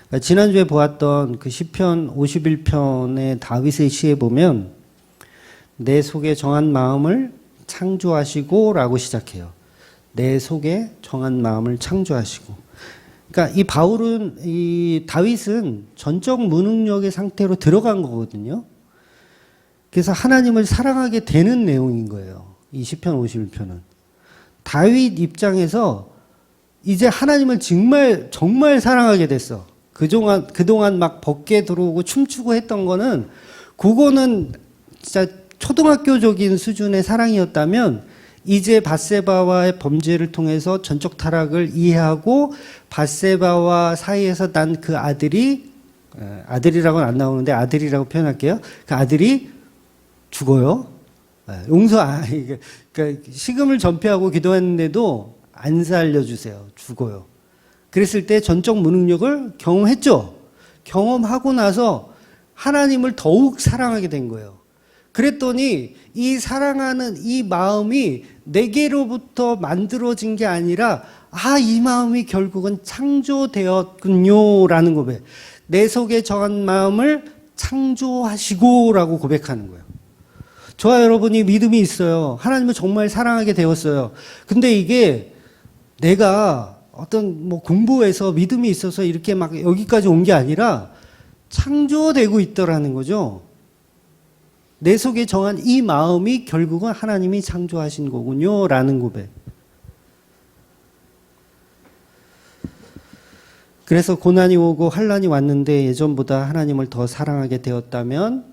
그러니까 지난주에 보았던 그 시편 51편의 다윗의 시에 보면 내 속에 정한 마음을 창조하시고 라고 시작해요. 내 속에 정한 마음을 창조하시고. 그러니까 이 다윗은 전적 무능력의 상태로 들어간 거거든요. 그래서 하나님을 사랑하게 되는 내용인 거예요. 이 시편 51편은. 다윗 입장에서 이제 하나님을 정말 사랑하게 됐어. 그동안 막 벗게 들어오고 춤추고 했던 거는, 그거는 진짜 초등학교적인 수준의 사랑이었다면, 이제 밧세바와의 범죄를 통해서 전적 타락을 이해하고, 밧세바와 사이에서 난 그 아들이, 아들이라고는 안 나오는데 아들이라고 표현할게요. 그 아들이 죽어요. 그러니까 식음을 전폐하고 기도했는데도 안 살려주세요. 죽어요. 그랬을 때 전적 무능력을 경험했죠. 경험하고 나서 하나님을 더욱 사랑하게 된 거예요. 그랬더니 이 사랑하는 이 마음이 내게로부터 만들어진 게 아니라, 이 마음이 결국은 창조되었군요 라는 고백. 내 속에 정한 마음을 창조하시고 라고 고백하는 거예요. 저와 여러분이 믿음이 있어요. 하나님을 정말 사랑하게 되었어요. 근데 이게 내가 어떤 공부해서 믿음이 있어서 이렇게 막 여기까지 온 게 아니라 창조되고 있더라는 거죠. 내 속에 정한 이 마음이 결국은 하나님이 창조하신 거군요 라는 고백. 그래서 고난이 오고 환난이 왔는데 예전보다 하나님을 더 사랑하게 되었다면,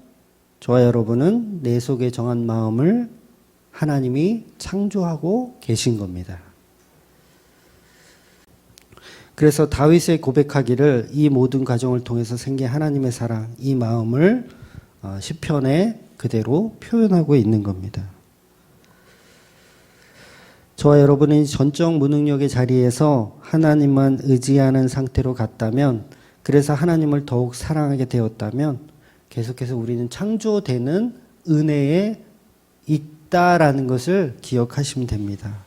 저와 여러분은 내 속에 정한 마음을 하나님이 창조하고 계신 겁니다. 그래서 다윗의 고백하기를 이 모든 과정을 통해서 생긴 하나님의 사랑, 이 마음을 시편에 그대로 표현하고 있는 겁니다. 저와 여러분이 전적 무능력의 자리에서 하나님만 의지하는 상태로 갔다면, 그래서 하나님을 더욱 사랑하게 되었다면, 계속해서 우리는 창조되는 은혜에 있다라는 것을 기억하시면 됩니다.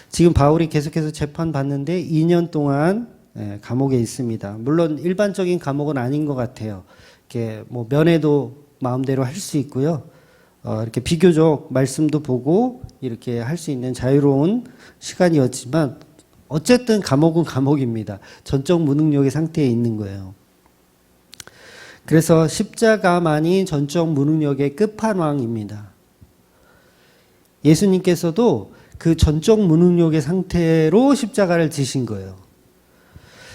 지금 바울이 계속해서 재판받는데 2년 동안 감옥에 있습니다. 물론 일반적인 감옥은 아닌 것 같아요. 이렇게 면회도 마음대로 할 수 있고요. 이렇게 비교적 말씀도 보고 이렇게 할 수 있는 자유로운 시간이었지만, 어쨌든 감옥은 감옥입니다. 전적 무능력의 상태에 있는 거예요. 그래서 십자가만이 전적 무능력의 끝판왕입니다. 예수님께서도 그 전적 무능력의 상태로 십자가를 지신 거예요.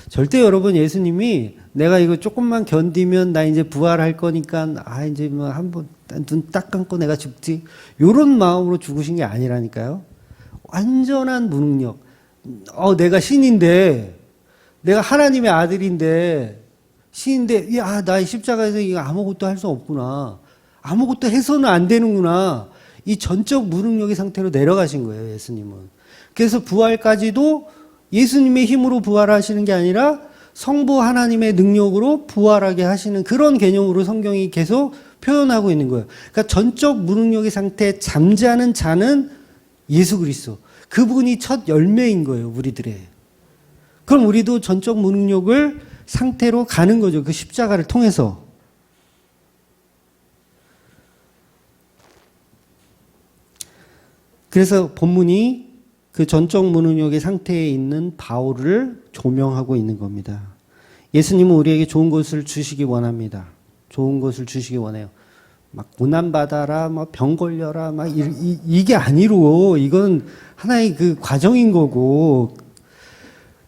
절대 여러분, 예수님이 내가 이거 조금만 견디면 나 이제 부활할 거니까 이제 한번 눈 딱 감고 내가 죽지, 이런 마음으로 죽으신 게 아니라니까요. 완전한 무능력. 내가 신인데, 내가 하나님의 아들인데, 신인데, 나 십자가에서 이거 아무것도 할 수 없구나. 아무것도 해서는 안 되는구나. 이 전적 무능력의 상태로 내려가신 거예요, 예수님은. 그래서 부활까지도 예수님의 힘으로 부활하시는 게 아니라 성부 하나님의 능력으로 부활하게 하시는 그런 개념으로 성경이 계속 표현하고 있는 거예요. 그러니까 전적 무능력의 상태에 잠자는 자는 예수 그리스도. 그분이 첫 열매인 거예요, 우리들의. 그럼 우리도 전적 무능력을 상태로 가는 거죠. 그 십자가를 통해서. 그래서 본문이 그 전적 무능력의 상태에 있는 바울을 조명하고 있는 겁니다. 예수님은 우리에게 좋은 것을 주시기 원합니다. 좋은 것을 주시기 원해요. 막 고난받아라, 막 병 걸려라, 막 이게 아니로 이건 하나의 그 과정인 거고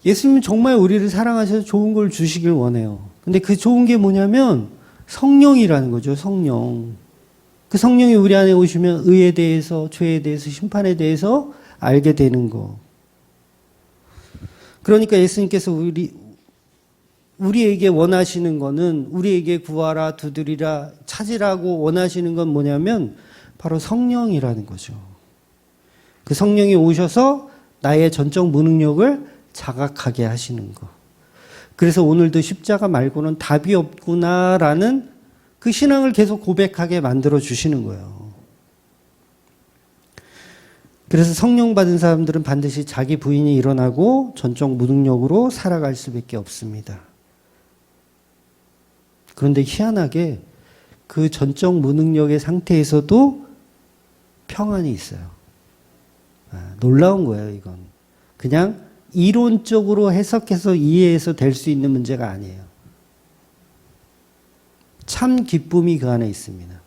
예수님은 정말 우리를 사랑하셔서 좋은 걸 주시길 원해요. 근데 그 좋은 게 뭐냐면 성령이라는 거죠. 성령. 그 성령이 우리 안에 오시면 의에 대해서, 죄에 대해서, 심판에 대해서 알게 되는 거. 그러니까 예수님께서 우리에게 원하시는 거는 우리에게 구하라, 두드리라, 찾으라고 원하시는 건 뭐냐면 바로 성령이라는 거죠. 그 성령이 오셔서 나의 전적 무능력을 자각하게 하시는 거. 그래서 오늘도 십자가 말고는 답이 없구나라는 그 신앙을 계속 고백하게 만들어 주시는 거예요. 그래서 성령 받은 사람들은 반드시 자기 부인이 일어나고 전적 무능력으로 살아갈 수밖에 없습니다. 그런데 희한하게 그 전적 무능력의 상태에서도 평안이 있어요. 놀라운 거예요, 이건. 그냥 이론적으로 해석해서 이해해서 될 수 있는 문제가 아니에요. 참 기쁨이 그 안에 있습니다.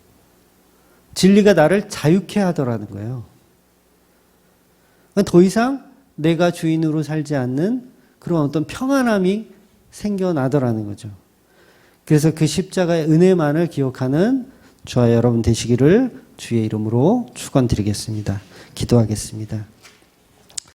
진리가 나를 자유케 하더라는 거예요. 더 이상 내가 주인으로 살지 않는 그런 어떤 평안함이 생겨나더라는 거죠. 그래서 그 십자가의 은혜만을 기억하는 저와 여러분 되시기를 주의 이름으로 축원드리겠습니다. 기도하겠습니다.